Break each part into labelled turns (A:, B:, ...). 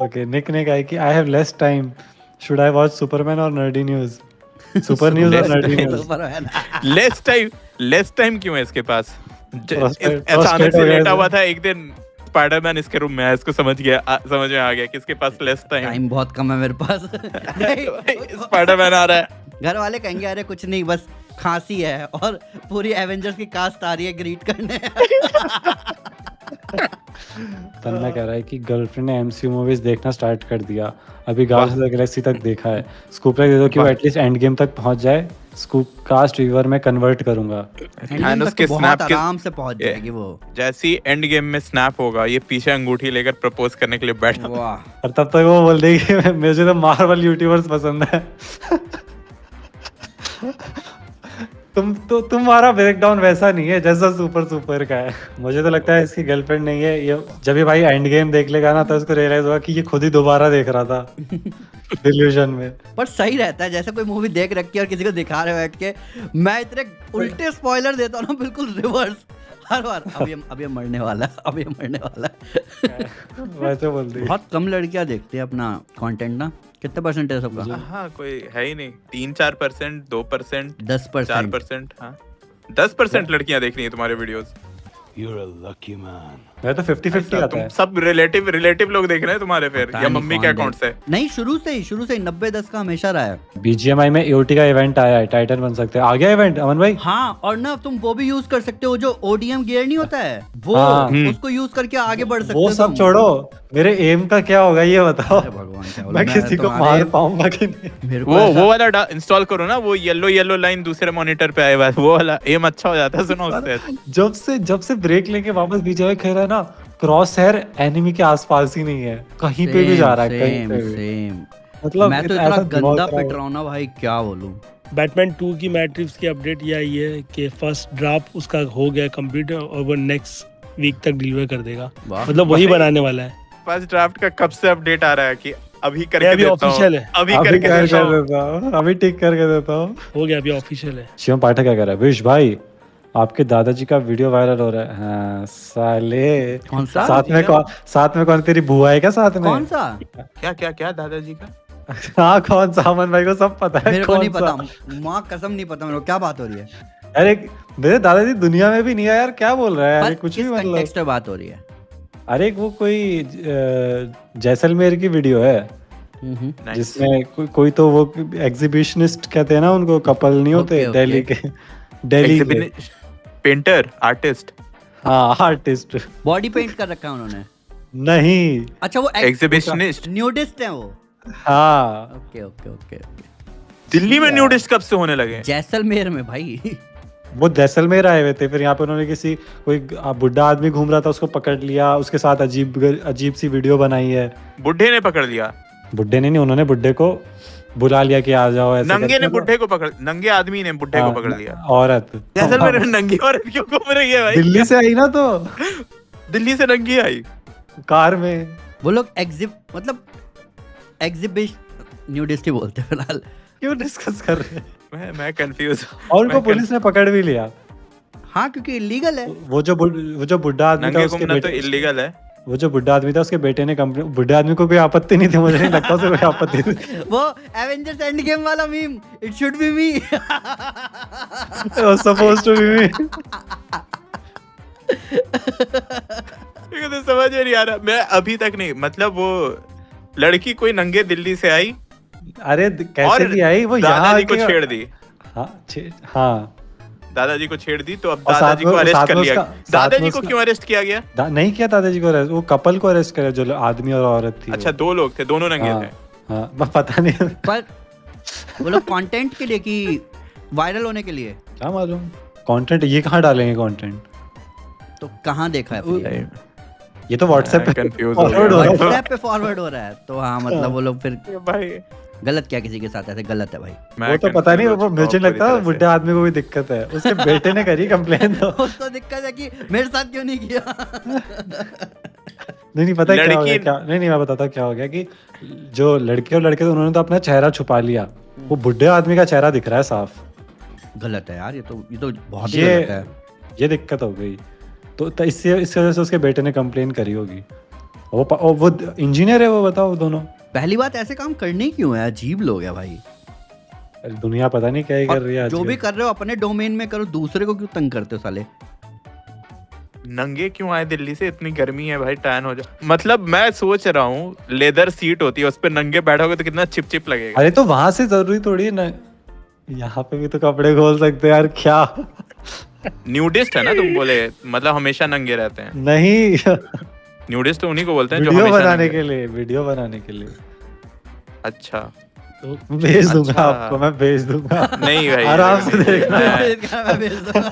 A: Okay, Nick ने कहा है कि I have less time. Should I watch Superman or Nerdy News? Super News or
B: Less
A: Nerdy
B: time.
A: News?
C: Superman
B: less time क्यों है इसके पास? अचानक
A: Prostrate
B: से
A: हो गया
B: लेटा हुआ
A: इसे।
B: था एक दिन, स्पाइडरमैन इसके रूम में आया, इसको समझ में आ गया कि इसके पास लेस टाइम।
C: टाइम बहुत कम है मेरे पास।
B: स्पाइडरमैन आ रहा है।
C: घर वाले कहेंगे अरे कुछ नहीं, बस खांसी है और पूरी एवेंजर्स की कास्ट आ रही है ग्रीट करने।
A: तन्ना कह रहा है कि गर्लफ्रेंड ने MCU मूवीज देखना स्टार्ट कर दिया, अभी गार्डियंस ऑफ द गैलेक्सी तक देखा है। स्कूप दे दो कि वो एटलीस्ट एंड गेम तक पहुंच जाए। स्कूप कास्ट व्यूअर में कन्वर्ट करूंगा।
B: थानोस के
C: बहुत
B: स्नैप के
C: आराम से पहुंच जाएगी वो।
B: जैसी एंड गेम में स्नैप होगा, ये पीछे अंगूठी लेकर प्रपोज करने के लिए बैठा।
C: वाह,
A: और तब तक वो बोल देगी मुझे तो मार्वल यूट्यूबर्स पसंद है। तुम्हारा ब्रेकडाउन वैसा नहीं है जैसा सुपर का है। मुझे तो लगता है इसकी गर्लफ्रेंड नहीं है ये। जब भी भाई एंड गेम देख लेगा ना तो उसको रियलाइज होगा कि ये खुद ही दोबारा देख रहा था डिल्यूजन में।
C: पर सही रहता है, जैसे कोई मूवी देख रखी है और किसी को दिखा रहे हो बैठ के, मैं इतने उल्टे स्पॉइलर देता हूँ ना, बिल्कुल रिवर्स हर बार। अभी ये मरने वाला है, अभी ये मरने वाला है।
A: वैसे बोल दी।
C: बहुत कम लड़कियां देखती है अपना कंटेंट ना। कितने परसेंट है सबका?
B: हाँ, कोई है ही नहीं। 3-4%, 2%,
C: 10%,
B: 4%। हाँ, 10% लड़कियां देख रही हैं तुम्हारे videos.
D: You're a lucky man.
A: मैं तो 50-50 आता
B: तुम
A: है।
B: सब रिलेटिव लोग देख रहे हैं तुम्हारे, फिर
C: पता
B: या
C: नहीं
B: मम्मी
C: कौन
B: के
C: देख-
B: अकाउंट से?
C: नहीं, शुरू से ही 90-10 का हमेशा रहा है।
A: BGMI में AOT का इवेंट आया है, टाइटन बन सकते हैं। आ गया इवेंट अमन भाई?
C: हाँ, और ना तुम वो भी यूज कर सकते हो, जो ODM गियर नहीं होता है वो,
A: हाँ।
C: उसको यूज करके आगे बढ़ सकते हो।
A: वो सब
C: तुम।
A: छोड़ो, मेरे एम का क्या होगा ये बताओ।
C: अरे भगवान, क्या बोलूं
A: मैं किसी को मार पाऊंगा कि नहीं?
C: मेरे को
B: वो वाला इंस्टॉल करो ना, वो येलो लाइन दूसरे मॉनिटर पे आए हुआ है, वो वाला एम अच्छा हो जाता है सुनो उससे।
A: जब से ब्रेक लेके वापस BGMI खेल रहा है ना, क्रॉस हेयर एनिमी के आसपास ही नहीं है, कहीं पे भी जा रहा है, कहीं पे भी।
C: सेम।
A: मतलब
C: मैं तो
A: ऐसा
C: इतना
A: दिमाग
C: गंदा
A: खराब
C: पिट रहा हूँ ना भाई, क्या बोलूं।
D: बैटमैन 2 की मैट्रिक्स की अपडेट ये आई है कि फर्स्ट ड्राफ्ट उसका हो गया कंप्लीट और वो नेक्स्ट वीक तक डिलीवर कर देगा।
C: वाह।
D: मतलब वही बनाने वाला है।
B: फर्स्ट ड्राफ्ट का कब से अपडेट आ रहा है कि अभी करके
D: अभी
B: देता हूं,
D: ऑफिशियल है।
B: अभी
A: अभी
B: करके देता हूं।
A: देता हूँ, अभी टिक करके देता हूँ।
D: हो गया, अभी ऑफिशियल है।
A: शिवम पाठक क्या कह रहा है? विश भाई आपके दादाजी का वीडियो वायरल हो रहा है। हाँ साले,
C: कौन सा?
A: साथ में कौन तेरी बुआ है क्या साथ में?
C: कौन सा?
B: क्या दादाजी का?
A: हाँ कौन सा? अमन भाई को सब पता है।
C: मेरे को
A: कौन
C: नहीं
A: सा?
C: पता, माँ कसम नहीं पता मेरे को, क्या बात हो रही है?
A: अरे मेरे दादाजी दुनिया में भी नहीं है यार, क्या बोल रहा है?
C: पर
A: अरे कुछ भी
C: किस
A: मतलब।
C: कंटेक्स्ट में बात हो रही है?
A: अरे वो कोई जैसलमेर की वीडियो है
B: Nice.
A: जिसमें कोई तो वो एग्जीबिशनिस्ट कहते हैं ना उनको, कपल नहीं होते
C: Okay,
A: दिल्ली के, दिल्ली के।
B: पेंटर, आर्टिस्ट,
A: हाँ आर्टिस्ट
C: बॉडी पेंट कर रखा है उन्होंने?
A: नहीं।
C: अच्छा, वो
B: एग्जीबिशनिस्ट।
C: न्यूडिस्ट है वो?
A: हाँ
C: ओके ओके ओके।
B: दिल्ली में न्यूडिस्ट कब से होने लगे?
C: जैसलमेर में भाई।
A: वो जैसलमेर आए हुए थे, फिर यहाँ पे उन्होंने कोई बुढ़ा आदमी घूम रहा था, उसको पकड़ लिया, उसके साथ अजीब सी वीडियो बनाई है।
B: बुढ़े ने पकड़ लिया?
A: बुढ़े ने नहीं, उन्होंने बुढ़े को बुला लिया कि आ जाओ ऐसे
B: नंगे
A: करके।
B: ने बुढ़े को पकड़, नंगे आदमी ने बुढ़े को पकड़ लिया।
A: औरत
B: जैसलमेर में नंगी औरत क्यों घूम रही है भाई?
A: दिल्ली से आई ना, तो
B: दिल्ली से नंगी आई
A: कार में।
C: वो लोग न्यूडिस्ट ही बोलते हैं फिलहाल।
A: क्यों डिस्कस कर रहे हैं?
B: मैं कंफ्यूज।
A: और उनको पुलिस ने पकड़ भी लिया।
C: हाँ, क्योंकि इलीगल है।
A: वो जो बुढ़ा आदमी था
B: नंगे
A: उसके
B: घूमना तो
A: बेटे,
B: इलीगल है।
A: वो जो बुढ़ा आदमी था उसके बेटे ने कंप्लेन, बुढ़े आदमी को कोई आपत्ति नहीं थी, मुझे नहीं लगता उसे कोई आपत्ति थी।
C: वो एवेंजर्स एंड गेम वाला meme, it should be me.
A: Supposed to be me.
B: तो समझ में नहीं आ रहा, मैं अभी तक नहीं, मतलब वो लड़की कोई नंगे दिल्ली से आई,
A: अरे कैसे भी आई, वो यहाँ
B: दादाजी को
A: आके-
B: छेड़ दी।
A: हाँ
B: दादाजी को छेड़ दी, तो अब
A: और
B: दादाजी को अरेस्ट कर लिया।
A: साथ
B: दादाजी
A: में
B: को
A: उसका-
B: क्यों अरेस्ट किया गया?
A: नहीं किया दादाजी को अरेस्ट, वो कपल को अरेस्ट करे जो आदमी और औरत थी।
B: अच्छा, 2 लोग थे, दोनों नंगे
A: हाँ,
B: थे।
A: हाँ पता नहीं।
C: पर वो लोग कंटेंट के लिए कि वायरल होने के लिए?
A: क्या मालूम कंटेंट ये कहाँ डालेंगे कंटेंट?
C: तो कहाँ देखा है आपने?
A: ये तो व्हाट्सएप पे
B: कंफ्यूज हो
A: forward हो
B: गया।
A: रहा है।
C: व्हाट्सएप पे फॉरवर्ड हो रहा है, तो हाँ मतलब वो लोग फिर
B: भाई
C: गलत किया किसी के साथ, ऐसे गलत है भाई।
B: मैं
A: वो तो पता नहीं,
B: confused
A: वो
B: हो चुका
A: मुझे
B: हूँ
A: लगता
B: पूरी
A: है
B: तरह से।
A: बुढ़े आदमी को भी दिक्कत है, उसके बेटे ने करी कंप्लेन तो।
C: उसको दिक्कत है कि मेरे साथ क्यों नहीं किया।
A: नहीं पता है क्या हो गया,
B: लड़की-
A: क्या नहीं मैं बताता क्या हो गया कि जो लड़के और लड़के थे उन्होंने तो अपना चेहरा छुपा लिया, वो बुढ़े आदमी का चेहरा दिख रहा है साफ।
C: गलत है यार, ये तो बहुत ही
A: ये
C: गलत है।
A: ये दिक्कत हो गई, तो इससे इस वजह से उसके बेटे ने कंप्लेन करी होगी। वो इंजीनियर है, वो बताओ दोनों।
C: पहली बात ऐसे काम करने क्यों है, अजीब लोग है भाई।
A: अरे दुनिया पता नहीं क्या ही कर रही है
C: और जो
A: आजकल।
C: भी कर रहे हो अपने डोमेन में करो, दूसरे को क्यों तंग करते हो साले।
B: नंगे क्यों आए दिल्ली से, इतनी गर्मी है भाई, टैन हो जा। मतलब मैं सोच रहा हूँ लेदर सीट होती है, उस पे नंगे बैठोगे तो कितना चिप लगेगा।
A: अरे तो वहां से जरूरी थोड़ी है ना, यहाँ पे भी तो कपड़े खोल सकते हैं यार, क्या।
B: न्यूडिस्ट है ना तुम बोले, मतलब हमेशा नंगे रहते हैं।
A: नहीं,
B: न्यूडिस्ट तो उन्हीं को बोलते हैं जो
A: वीडियो
B: हमेशा
A: बनाने
B: नंगे।
A: के लिए, वीडियो बनाने के लिए
B: अच्छा
D: तो
A: भेज दूंगा
B: अच्छा।
A: आपको, मैं भेज दूंगा।
B: नहीं भाई,
A: आराम से देखना।
C: मैं भेज दूंगा।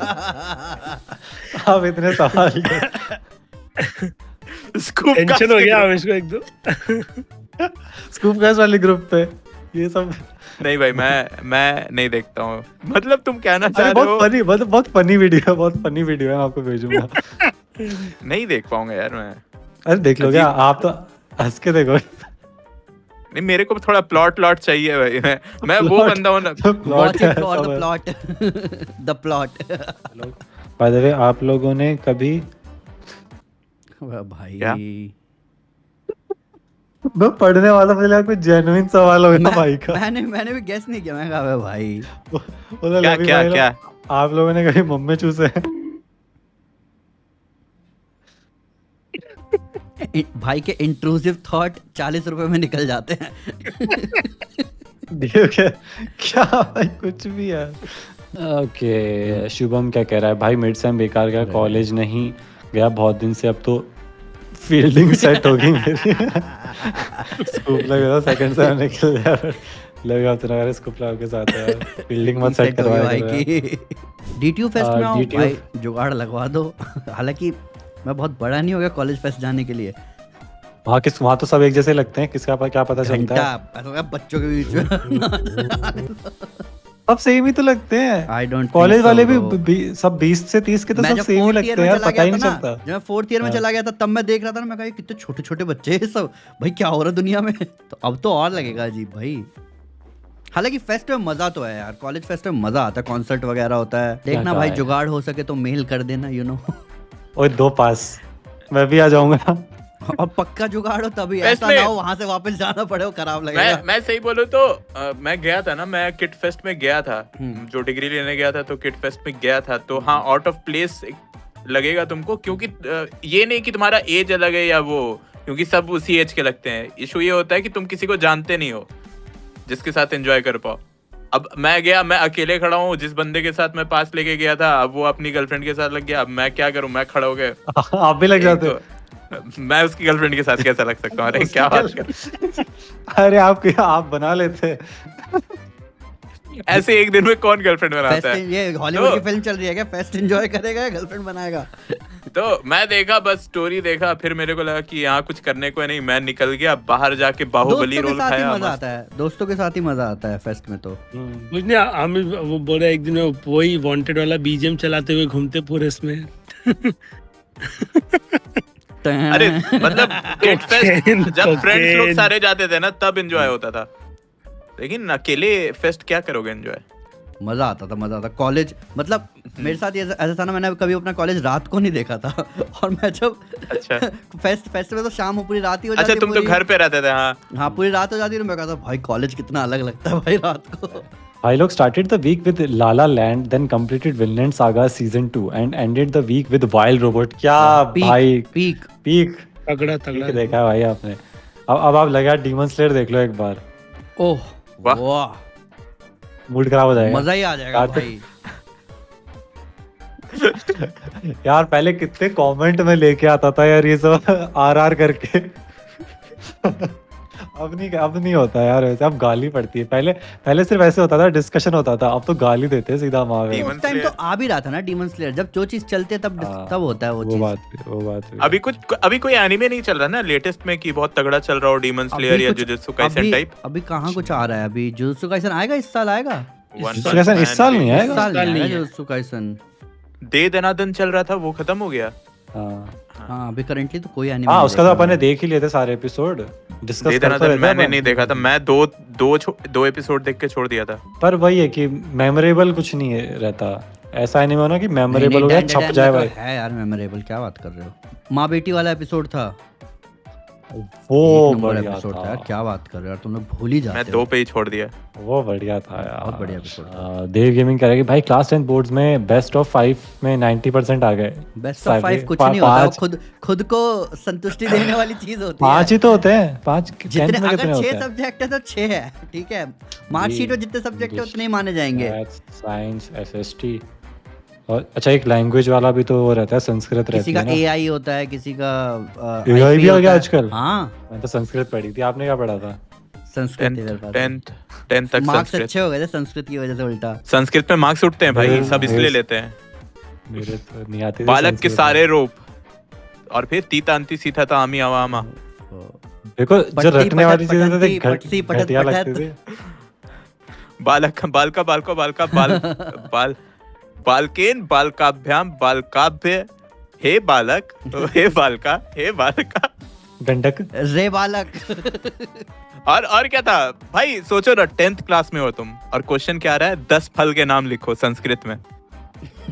A: आप इतने सवाल कर।
B: स्कूप
D: टेंशन हो गया आवेश को एक दो।
A: स्कूप कास्ट वाले ग्रुप पे ये सब।
B: नहीं भाई, मैं नहीं देखता हूँ। मतलब तुम कहना चाह
A: अरे
B: रहे हो,
A: बहुत फनी, बहुत फनी वीडियो है, बहुत फनी वीडियो है, मैं आपको भेजूंगा।
B: नहीं देख पाऊंगा यार मैं।
A: अरे देख लो क्या, आप तो हंस के देखो।
B: नहीं, मेरे को थोड़ा प्लॉट चाहिए भाई। मैं वो
A: Plot-
B: बंदा हूँ ना।
C: Watch it for the
A: सब है।
C: plot. The plot.
A: By the way, आप लोगों ने कभी,
C: भाई
B: क्या?
A: मैं पढ़ने वाला पहले कोई जेन्युइन सवाल होगा ना भाई का।
C: मैंने भी गेस नहीं किया, मैं कहा "अबे भाई
A: बोला
B: क्या
A: लवी
B: क्या
A: भाई,
B: क्या?
A: आप लोगों ने कभी मम्मी चूसे हैं?
C: भाई के इंट्रूसिव थॉट 40 रुपए में निकल जाते हैं।
A: ठीक है, क्या भाई कुछ भी है। ओके, शुभम क्या कह रहा है, भाई मिड सेम बेकार गया, कॉलेज नहीं गया बहुत दिन से, अब तो फील्डिंग सेट होगी मेरी। स्कूप लगा सेकंड सेम निकल गया, लगा तो स्कूप लगा के साथ है, फील्डिंग मत सेट
C: सेट हो गई
A: करवाया
C: भाई
A: करो।
C: की। डीटीयू फेस्ट में आओ
A: DTU
C: भाई, जुगाड़ लगवा दो। हालांकि मैं बहुत बड़ा नहीं हो गया कॉलेज फेस्ट जाने के लिए।
A: वहाँ तो सब एक जैसे लगते हैं, किसका क्या पता चलता
C: घंटा
A: है।
C: ऐसा लगा बच्चों के बीच में।
A: सब सेम ही तो लगते हैं।
C: आई डोंट
A: कॉलेज वाले भी सब 20 से 30 के तो
C: मैं
A: सब
C: जब
A: सेम ही
C: फोर्थ
A: लगते
C: ईयर
A: हैं
C: में
A: यार,
C: चला
A: पता ही
C: गया
A: नहीं
C: था ना,
A: चलता।
C: जब मैं फोर्थ ईयर में चला गया था तब मैं देख रहा था ना, मैं कहा ये कितने छोटे छोटे बच्चे हैं सब, भाई क्या हो रहा है दुनिया में। तो अब तो और लगेगा अजीब भाई। हालांकि फेस्ट में मजा तो है यार, कॉलेज फेस्ट में मजा आता है, कॉन्सर्ट वगैरह होता है। देखना
A: कहा
C: भाई,
A: है?
C: जुगाड़ हो सके तो मेल कर देना, यू नो।
A: ओए 2 पास, मैं भी आ जाऊंगा।
C: और पक्का जुगाड़ हो तभी,
B: फेस्ट
C: ऐसा
B: में-
C: ना हो वहां से वापस जाना पड़े, वो खराब लगेगा।
B: मैं सही बोलूँ तो मैं गया था ना, मैं किट फेस्ट में गया था, जो डिग्री लेने गया था, तो किट फेस्ट में गया था। तो हाँ, आउट ऑफ प्लेस लगेगा तुमको, क्योंकि ये नहीं कि तुम्हारा एज अलग है या वो, क्योंकि सब उसी एज के लगते हैं। इशू ये होता है कि तुम किसी को जानते नहीं हो जिसके साथ एंजॉय कर पाओ। अब मैं गया, मैं अकेले खड़ा हूँ, जिस बंदे के साथ मैं पास लेके गया था अब वो अपनी गर्लफ्रेंड के साथ लग गया। अब मैं क्या करूँ, मैं खड़ा हो गया,
A: आप भी लग जाते हो।
B: तो मैं उसकी गर्लफ्रेंड के साथ कैसा लग सकता हूँ? अरे क्या बात कर,
A: अरे आप बना लेते।
B: ऐसे एक दिन में कौन गर्लफ्रेंड बनाता
C: फेस्ट,
B: है?
C: ये हॉलीवुड
B: तो-
C: की फिल्म चल रही है क्या? फेस्ट एंजॉय करेगा या गर्लफ्रेंड बनाएगा?
B: तो मैं देखा, बस स्टोरी देखा, फिर मेरे को लगा कि यहाँ कुछ करने को है नहीं, मैं निकल गया बाहर, जाके बाहुबली
C: दोस्तों के
B: रोल
C: साथ ही
B: खाया।
C: मजा
B: मस्त।
C: आता है, दोस्तों के साथ ही मजा आता है फेस्ट में तो।
D: कुछ नहीं, आमिर वो बोल रहा है एक दिन वो वही वांटेड वाला बीजीएम चलाते हुए घूमते पूरे इसमें।
B: अरे मतलब किड फेस्ट जब
D: Cocaine.
B: फ्रेंड्स लोग सारे जाते थे ना तब एंजॉय होता था, लेकिन अकेले फेस्ट क्या करोगे एंजॉय?
C: मजा आता था। कॉलेज मतलब मेरे साथ ये ऐसा था ना, मैंने कभी अपना कॉलेज रात को नहीं देखा था। और मैं जब
B: अच्छा
C: फेस्ट में तो शाम हो, पूरी रात ही हो जाती
B: अच्छा,
C: है
B: तुम तो
C: पूरी।
B: घर पे रहते थे। हाँ,
C: हाँ पूरी रात हो जाती है, तो मैं कहता भाई कॉलेज कितना अलग लगता है भाई रात को।
A: भाई लोग started the week with La La Land, then completed Vinland Saga season 2 and ended the week with Wild Robot. क्या भाई
C: पीक
A: पीक
D: तगड़ा
A: पीक
D: तगड़ा।
A: देखा है भाई आपने। अब आप लगा डीमन स्लेयर देख लो एक बार,
C: ओह
B: वाह।
C: वाह,
A: मूड खराब हो जाएगा।
C: मजा ही आ जाएगा
A: रात-
C: भाई।
A: यार पहले कितने कमेंट में लेके आता था यार ये सब आर करके। अब नहीं होता यार वैसे, अब गाली पड़ती है। पहले सिर्फ ऐसे होता था, डिस्कशन होता था, अब तो गाली देते हैं सीधा मार।
B: Demon
C: उस टाइम तो
B: Slayer।
C: आ भी रहा था ना डीमन स्लेयर, जब जो चीज चलते है तब
A: हाँ,
C: तब होता है वो चीज।
A: वो बात भी।
B: अभी कोई एनिमे नहीं चल रहा ना लेटेस्ट में कि बहुत तगड़ा चल रहा हो, डीमन स्लेयर या जुजुत्सु काइसेन टाइप?
C: अभी कहाँ कुछ आ रहा है? अभी जुजुत्सु काइसेन आएगा, इस साल आएगा।
A: जुजुत्सु काइसेन इस साल नहीं
C: इस
A: आएगा।
C: साल नहीं
D: नहीं
C: आएगा
D: है।
C: Jujutsu Kaisen.
B: दे दनादन चल रहा था, वो खत्म हो गया।
A: हाँ
C: हाँ अभी करंटली तो कोई एनिमे
A: हाँ,
C: नहीं
A: उसका तो
C: देखा
A: अपन ने
C: मैंने।
A: देख ही लिए थे सारे एपिसोड, डिस्कस
B: दे
A: करते
B: दनादन
A: रहते
B: मैंने
A: अपन।
B: नहीं देखा था, मैं दो एपिसोड देख के छोड़ दिया था।
A: पर वही है कि मेमोरेबल कुछ नहीं है रहता। ऐसा एनिमे हो ना कि मेमोरेबल
C: नहीं,
A: हो गया,
C: डैन
A: छप
C: डैन
A: जाए
C: में
A: भाई।
C: तो है यार मेमोरेबल, क्या बात कर रहे हो? माँ बेटी वाला एपिसोड था,
A: वो
C: एक नंबर
A: बढ़िया
C: एपिसोड था यार,
A: था,
C: क्या बात कर रहे हो यार, तुम लोग भूल ही
B: मैं
C: जाते
B: 2
C: हो।
B: पे ही छोड़ दिया।
A: वो बढ़िया था यार।
C: बहुत बढ़िया episode
A: देव गेमिंग कह रहा है कि भाई क्लास 10 बोर्ड्स में बेस्ट ऑफ 5 में 90% आ गए।
C: बेस्ट ऑफ 5 कुछ नहीं होता, वो खुद को संतुष्टि देने वाली चीज होती है।
A: 5 ही तो होते हैं, 5
C: जितने
A: 10th में
C: अगर
A: कितने
C: 6
A: होते हैं?
C: सब्जेक्ट है तो 6 है, ठीक है। मार्कशीट में जितने सब्जेक्ट है उतने ही माने जाएंगे।
A: साइंस, एसएसटी और अच्छा एक लैंग्वेज वाला भी तो वो रहता है, संस्कृत
C: किसी
A: रहती
C: का
A: है ना।
C: एआई होता है, किसी का
A: AI भी आ
C: IP
A: गया
C: होता है।
A: आजकल।
C: हाँ,
A: मैंने तो संस्कृत पढ़ी थी, आपने क्या पढ़ा था?
C: संस्कृत थी मेरे
B: 10th
C: पास।
B: 10th 10th तक
C: मार्क्स
B: संस्कृत।
C: अच्छे हो गए थे संस्कृत की वजह से उल्टा।
B: संस्कृत में मार्क्स उठते हैं भाई,
A: मेरे-
B: सब इसलिए
A: मेरे-
B: लेते हैं।
A: मेरे तो नहीं आती थी
B: बालक के
A: संस्कृत।
B: सारे रूप, और फिर तीता अंति सीता था आमी आवामा।
A: देखो जो
C: पट्टी,
A: रटने वाली
C: पटत,
A: चीजें तो
C: पटंती, पटसी, पटत,
A: घटिया
C: पटत।
A: लगती थी।
B: बालक बालका बालको बालका बाल बाल बालकेन बालकाभ्याम बालकाभ्य, हे बालक हे बालका हे बालका।
A: गंडक।
C: रे बालक।
B: और क्या था भाई, सोचो ना 10th क्लास में हो तुम और क्वेश्चन क्या आ रहा है, 10 फल के नाम लिखो संस्कृत में।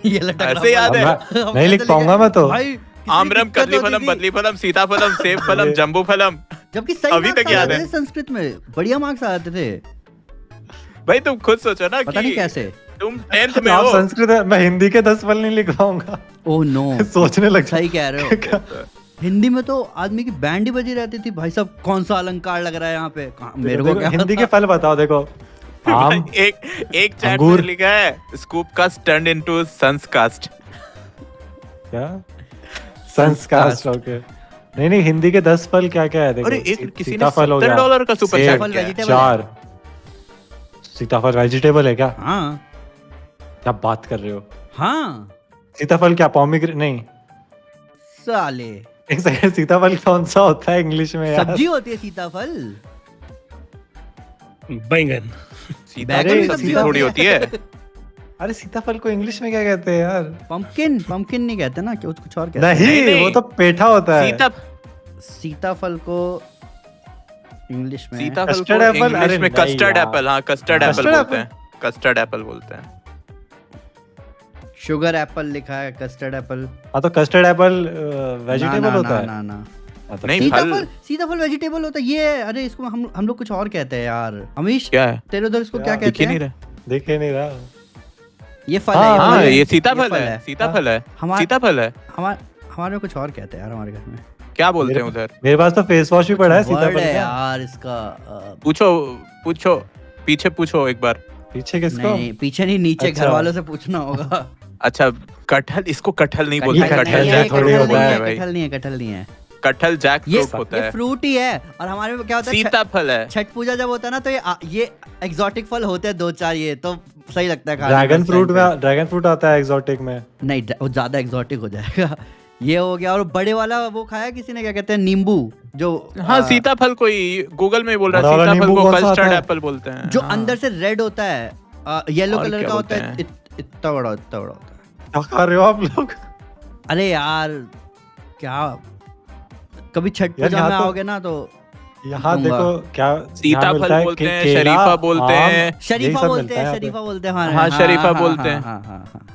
C: ये लटक रहा
B: ऐसे याद है?
A: अब नहीं लिख पाऊंगा मैं तो।
C: भाई कितनी
B: आम्रम
C: दिक्कत
B: कदली
C: होती
B: फलम
C: थी।
B: बदली फलम सीताफलम सेब फलम
A: ये-
B: जम्बू फलम।
C: जबकि सही
B: अभी
C: मार्क्स
B: तक याद
C: आते
B: है।
C: थे संस्कृत में, बढ़िया मार्क्स आते थे,
B: भाई तुम खुद सोचो ना
C: पता नहीं
B: कि
C: कैसे।
B: तुम 10th में
A: आप
B: हो।
A: संस्कृत है, मैं हिंदी के 10 फल नहीं लिख पाऊंगा।
C: ओह नो,
A: सोचने लग
C: सही कह रहे हो। हिंदी में तो आदमी की बैंड ही बजी रहती थी भाई साहब, कौन सा अलंकार लग रहा है यहाँ पे, मेरे को क्या
A: हिंदी के
C: पता?
A: फल बताओ। देखो आम,
B: एक चैट
A: अंगूर।
B: में लिखा है स्कूप कास्ट टर्न्ड इनटू सनकास्ट।
A: क्या संस्कास्ट? ओके नहीं नहीं, हिंदी के 10 फल क्या क्या है देखो।
B: अरे एक किसी ने
A: सीताफल हो गया,
B: $70 का सुपर
A: सेब,
B: चैट
C: सीताफल
B: किया है।
C: vegetable
A: चार। सीताफल वेजिटेबल है क्या?
C: हाँ
A: क्या बात कर रहे हो?
C: हाँ
A: सीताफल क्या पॉमीग्रेनेट? नहीं,
C: साले,
A: एक सेकंड, सीताफल कौन सा होता है इंग्लिश में यार?
C: सब्जी होती है सीताफल।
D: बैंगन।
B: सीताफल
C: बैगन
B: की
C: की
B: सब्जी
C: सब्जी
B: थोड़ी
C: होती
B: होती है।
A: अरे सीताफल को इंग्लिश में क्या कहते हैं यार?
C: पंपकिन, पंपकिन नहीं कहते ना, क्या कुछ और कहते हैं।
A: नहीं,
B: नहीं।
A: वो तो पेठा होता है।
C: सीताफल को इंग्लिश में
B: सीताफल को
A: Custard apple?
B: इंग्लिश
A: अरे
B: में
A: नहीं
B: कस्टर्ड
A: यार।
B: एप्पल, हाँ कस्टर्ड एप्पल
A: Custard
B: बोलते हैं, कस्टर्ड एप्पल बोलते हैं।
C: शुगर एप्पल लिखा है, कस्टर्ड एप्पल
A: हाँ तो कस्टर्ड एप्पल वेजिटेबल होता है।
C: ना ना,
A: हाँ, तो
B: नहीं,
C: सीताफल,
B: फल।
C: सीताफल वेजिटेबल होता है ये। अरे इसको हम लोग कुछ और कहते हैं यार। अमीश
B: क्या है?
C: तेरे उधर इसको क्या
A: दिख
B: दिख
C: कहते
B: ही नहीं
C: हैं?
B: रहा।
A: दिख ही नहीं रहा।
C: ये फल
A: हाँ,
C: है,
B: हाँ
C: फल है।
B: ये सीताफल
C: फल
B: है, सीताफल है,
C: हमारे-
B: सीताफल है।
C: हमारे में कुछ और कहते हैं यार, हमारे घर में
B: क्या बोलते हैं उधर?
A: मेरे पास तो फेस वॉश भी पड़ा है
C: वर्ड
A: सीताफल
C: है
A: का।
C: यार इसका।
B: पूछो पूछो, पीछे पूछो एक बार।
A: पीछे किसको?
C: नहीं पीछे नहीं, नीचे
A: अच्छा।
C: घर वालों से पूछना होगा।
B: अच्छा कटहल, इसको कटहल नहीं
A: ये
B: बोलते,
A: कटहल
B: कटहल
A: है,
B: जैक
A: थोड़ी
B: फ्रूट
A: होता
B: बोलते
A: है।
B: हैं भाई।
C: कटहल नहीं है, कटहल नहीं है,
B: कटहल जैक
C: ये
B: फ्रूट होता
C: ये
B: है,
C: फ्रूट ही है। और हमारे में क्या होता है,
B: सीताफल है।
C: छठ पूजा जब होता है ना तो ये एग्जॉटिक फल होते हैं 2-4, ये तो सही लगता है खाने
A: ड्रैगन
C: उस
A: फ्रूट
C: time पे।
A: में, ड्रैगन फ्रूट आता है एक्सोटिक में।
C: नहीं, वो ज्यादा एग्जॉटिक हो जाएगा। ये हो गया। और बड़े वाला वो खाया किसी ने, क्या कहते हैं, नींबू, जो
B: हाँ सीताफल को ही गूगल में बोल रहा
A: बड़ा
B: है,
A: वाला
B: सीताफल
A: नींबू
B: को
A: कौन सा
B: कस्टर्ड
A: आता है?
B: एप्पल बोलते हैं।
C: जो
B: हाँ।
C: अंदर से रेड होता है, येलो
B: और
C: कलर
B: क्या
C: का होता
B: बोलते
C: है,
B: हैं?
C: इतना बड़ा होता है।
A: क्या खा रहे हो आप लोग?
C: अरे यार क्या, कभी छठ
A: यार,
C: पूजा
A: यहाँ
C: में
A: तो-
C: आओगे ना तो
A: यहाँ
C: दूंगा।
A: देखो क्या यहाँ
B: सीताफल
A: मिलता है,
B: बोलते हैं,
A: केला,
B: शरीफा बोलते
A: आम,
B: हैं।
A: यही
C: शरीफा
A: सब
C: बोलते
A: मिलता है
C: हैं,
A: यहाँ पे।
C: शरीफा बोलते हैं हमारे।
B: हाँ, शरीफा बोलते हैं।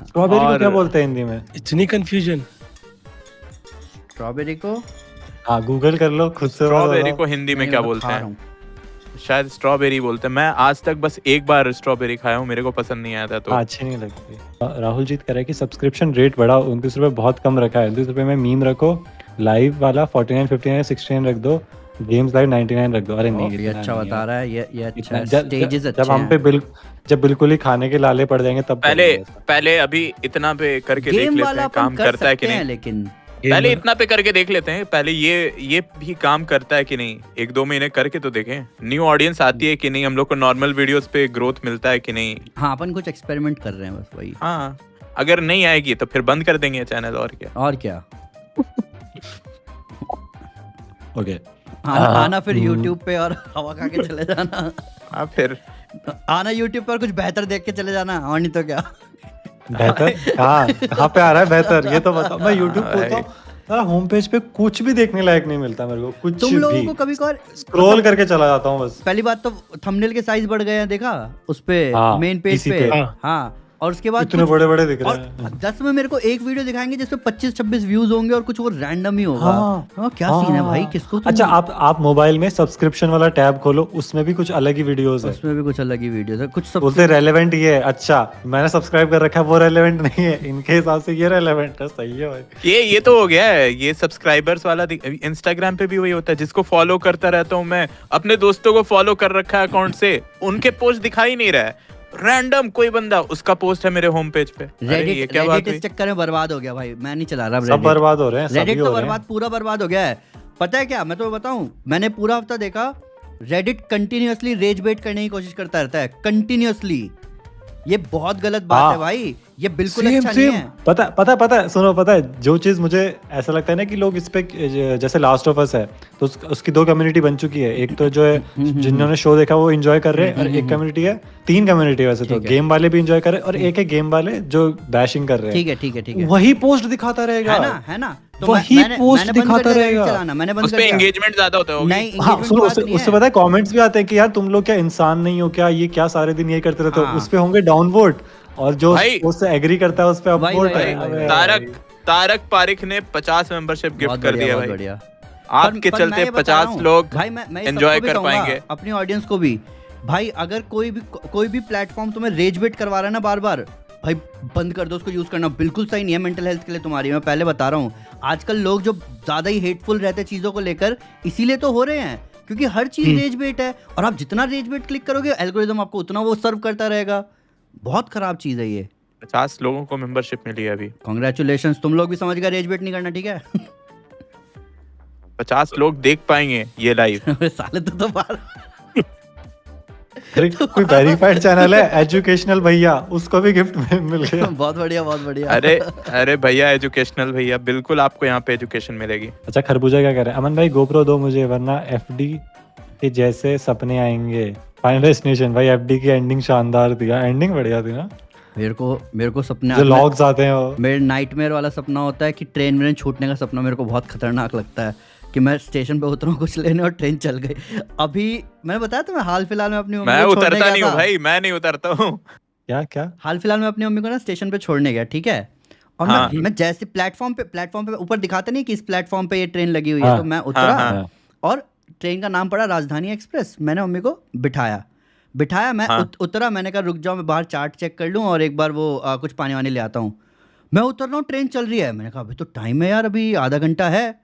A: स्ट्रॉबेरी को
B: और-
A: क्या बोलते हैं हिंदी में?
D: इतनी कंफ्यूजन।
C: स्ट्रॉबेरी को,
A: हाँ गूगल कर लो खुद से।
B: स्ट्रॉबेरी को हिंदी में
C: नहीं,
B: क्या
C: मैं
B: बोलते
C: खा
B: हैं?
C: रहा हूँ।
B: शायद स्ट्रॉबेरी बोलते हैं। मैं आज तक बस एक बार स्ट्रॉबेरी खाया हूँ, मेरे को पसंद नहीं आया था तो।
A: अच्छी नहीं लगती। राहुल जीत कह रहा है कि सब्सक्रिप्शन रेट बढ़ाओ, 29 रुपए बहुत कम रखा है, 29 रुपए में मीम रखो, लाइव वाला 49, 59, 69 रख दो, गेम्स लाइव 99 रख दो। अरे नहीं,
C: ये अच्छा बता रहा है, ये अच्छा
A: इतना
C: है,
A: जब
C: स्टेजेस अच्छे
A: जब हम पे
C: हैं।
A: जब बिल्कुल ही खाने के लाले पड़ जाएंगे तब
B: पहले अभी इतना पे करके देख
C: गेम
B: लेते
C: वाला
B: हैं
C: अपन
B: काम
C: कर
B: करता है कि
C: सकते हैं,
B: नहीं।
C: लेकिन
B: पहले इतना पे करके देख लेते हैं, पहले ये भी काम करता है कि नहीं, 1-2 महीने करके तो देखें, न्यू ऑडियंस आती है कि नहीं, हम लोग को नॉर्मल वीडियोस पे ग्रोथ मिलता है कि नहीं।
C: हाँ अपन कुछ एक्सपेरिमेंट कर रहे हैं बस, वही।
B: हाँ अगर नहीं आएगी तो फिर बंद कर देंगे चैनल, और क्या।
C: और क्या,
A: ओके।
C: आना फिर YouTube पे और हवा खा के चले जाना।
B: हाँ फिर
C: आना YouTube पर कुछ बेहतर देख के चले जाना, और नहीं तो क्या।
A: बेहतर कहाँ पे आ रहा है बेहतर, ये तो बताओ। मैं YouTube खोलता हूँ, सारा होम पेज पे कुछ भी देखने लायक नहीं मिलता मेरे को, कुछ
C: तुम लोगों
A: भी।
C: को कभी कभार
A: स्क्रॉल करके चला जाता हूँ बस।
C: पहली बात तो थंबनेल के साइज बढ़ गए हैं, देखा उस पे
A: हाँ,
C: मेन पेज
A: PC
C: पे।
A: पे।
C: हाँ और उसके बाद
A: इतने
C: कुछ-
A: बड़े बड़े दिख रहे
C: और
A: हैं।
C: 10 में मेरे को एक वीडियो दिखाएंगे जिसमें 25-26 व्यूज होंगे और कुछ वो रैंडम ही होगा।
A: हाँ,
C: क्या सीन है भाई, किसको तुम-
A: अच्छा आप मोबाइल में सब्सक्रिप्शन वाला टैब खोलो, उसमें भी कुछ अलग ही वीडियोस है,
C: उसमें भी कुछ अलग ही वीडियो है, कुछ सब
A: बोलते रेलेवेंट ये है। अच्छा मैंने सब्सक्राइब कर रखा है, वो रेलेवेंट नहीं है, इनके हिसाब से ये रेलेवेंट है। सही है भाई।
B: ये तो हो गया है, ये सब्सक्राइबर्स वाला। इंस्टाग्राम पे भी वही होता है, जिसको फॉलो करता रहता हूँ मैं, अपने दोस्तों को फॉलो कर रखा है अकाउंट से, उनके पोस्ट दिखाई नहीं रहा है, रैंडम कोई बंदा उसका पोस्ट है मेरे होम पेज पे। अरे ये
C: रेडिट
B: क्या बात हुई?
C: इस चक्कर में बर्बाद हो गया भाई, मैं नहीं चला रहा
A: सब बर्बाद हो रहे हैं,
C: रेडिट
A: सभी
C: तो
A: हो रहे
C: बर्बाद,
A: हैं।
C: पूरा बर्बाद हो गया है। पता है क्या, मैं तो बताऊं, मैंने पूरा हफ्ता देखा रेडिट कंटिन्यूअसली रेज बेट करने की कोशिश करता रहता है, कंटिन्यूअसली। ये बहुत गलत बात
A: हाँ।
C: है भाई, ये बिल्कुल
A: Same,
C: अच्छा नहीं
A: same.
C: है।
A: पता है, सुनो, पता है जो चीज मुझे ऐसा लगता है ना कि लोग इस पे, जैसे लास्ट ऑफ अस है तो उसकी 2 कम्युनिटी बन चुकी है। एक तो जो है जिन्होंने शो देखा वो एंजॉय कर रहे हैं, और एक कम्युनिटी है, 3 कम्युनिटी वैसे तो, गेम वाले भी एंजॉय कर रहे हैं, और एक है गेम वाले जो बैशिंग कर रहे हैं।
C: ठीक है
A: वही पोस्ट दिखाता रहेगा,
C: है ना। तो
A: वही पोस्ट दिखाता रहेगा।
C: चलाना मैंने बंद
B: उस
C: कर
B: पे
C: दिया।
B: एंगेजमेंट ज्यादा होता है।
C: नहीं,
A: हाँ
C: engagement
A: सुनो,
C: की बात नहीं
A: उससे
C: है।
A: पता है कमेंट्स भी आते हैं कि यार तुम लोग क्या इंसान नहीं हो क्या, ये क्या सारे दिन ये करते रहते हो।
C: हाँ।
A: उस पे होंगे डाउनवोट, और जो
B: भाई-
A: उससे एग्री करता है उस पे
C: भाई,
A: अपवोट
C: भाई,
A: है।
C: भाई,
A: अबे
B: तारक पारिक ने 50 मेंबरशिप गिफ्ट
C: बहुत
B: कर
C: बढ़िया,
B: दिया
C: बहुत
B: भाई।
C: बढ़िया।
B: आपके
C: पर
B: चलते
C: मैं ये बता रहा
B: 50
C: हूँ,
B: लोग
C: भाई मैं
B: एंजॉय
C: सबको भी
B: कर
C: कहूंगा,
B: पाएंगे।
C: अपनी ऑडियंस को भी, भाई अगर कोई भी प्लेटफॉर्म तुम्हें रेज बेट करवा रहा है ना बार बार, भाई बंद कर दो उसको यूज करना, बिल्कुल सही नहीं है मेंटल हेल्थ के लिए तुम्हारी। मैं पहले बता रहा हूँ, आजकल लोग जो ज्यादा ही हेटफुल रहते हैं चीजों को लेकर, इसीलिए तो हो रहे हैं, क्योंकि हर चीज रेज बेट है, और आप जितना रेज बेट क्लिक करोगे एल्गोरिदम आपको उतना वो सर्व करता रहेगा। बहुत खराब चीज है ये।
B: 50 लोगों को मेंबरशिप मिली है अभी।
C: कॉन्ग्रेचुलेशन, तुम लोग भी समझ गए रेज बेट नहीं करना, ठीक है।
B: 50 लोग देख पाएंगे ये लाइव।
C: साले तो बाहर
A: अरे कोई वेरीफाइड चैनल है एजुकेशनल भैया, उसको भी गिफ्ट मिल गया।
C: बहुत बढ़िया, बहुत बढ़िया।
B: अरे भैया, एजुकेशनल भैया, बिल्कुल आपको यहाँ पे एजुकेशन मिलेगी।
A: अच्छा खरबूजा क्या कह रहे हैं? अमन भाई गोप्रो दो मुझे, वरना एफडी के जैसे सपने आएंगे। फाइनल डेस्टिनेशन भाई, एफडी की एंडिंग शानदार थी, एंडिंग बढ़िया थी ना।
C: मेरे को सपने
A: जो लॉग्स आते हैं वो,
C: मेरे नाइटमेयर वाला सपना होता है कि ट्रेन में छूटने का सपना मेरे को बहुत खतरनाक लगता है, कि मैं स्टेशन पे उतरूं कुछ लेने और ट्रेन चल गई। अभी मैंने बताया था, मैं हाल फिलहाल में अपनी मम्मी
B: मैं
C: को छोड़ने
B: उतरता
C: गया
B: नहीं हूँ
C: था।
B: भाई, मैं नहीं उतरता हूँ।
A: क्या
C: हाल फिलहाल में अपनी मम्मी को ना स्टेशन पे छोड़ने गया, ठीक है। और
B: हाँ।
C: मैं जैसे प्लेटफॉर्म पे ऊपर दिखाते नहीं कि इस प्लेटफॉर्म पे ये ट्रेन लगी हुई है,
A: हाँ।
C: तो मैं उतरा
B: हाँ।
C: और ट्रेन का नाम पड़ा राजधानी एक्सप्रेस। मैंने मम्मी को बिठाया, मैं
B: हाँ।
C: उतरा, मैंने कहा रुक जाओ मैं बाहर चार्ट चेक कर लूँ और एक बार वो कुछ पानी वानी ले आता हूँ। मैं उतर रहा हूँ, ट्रेन चल रही है, मैंने कहा अभी तो टाइम है यार, अभी आधा घंटा है।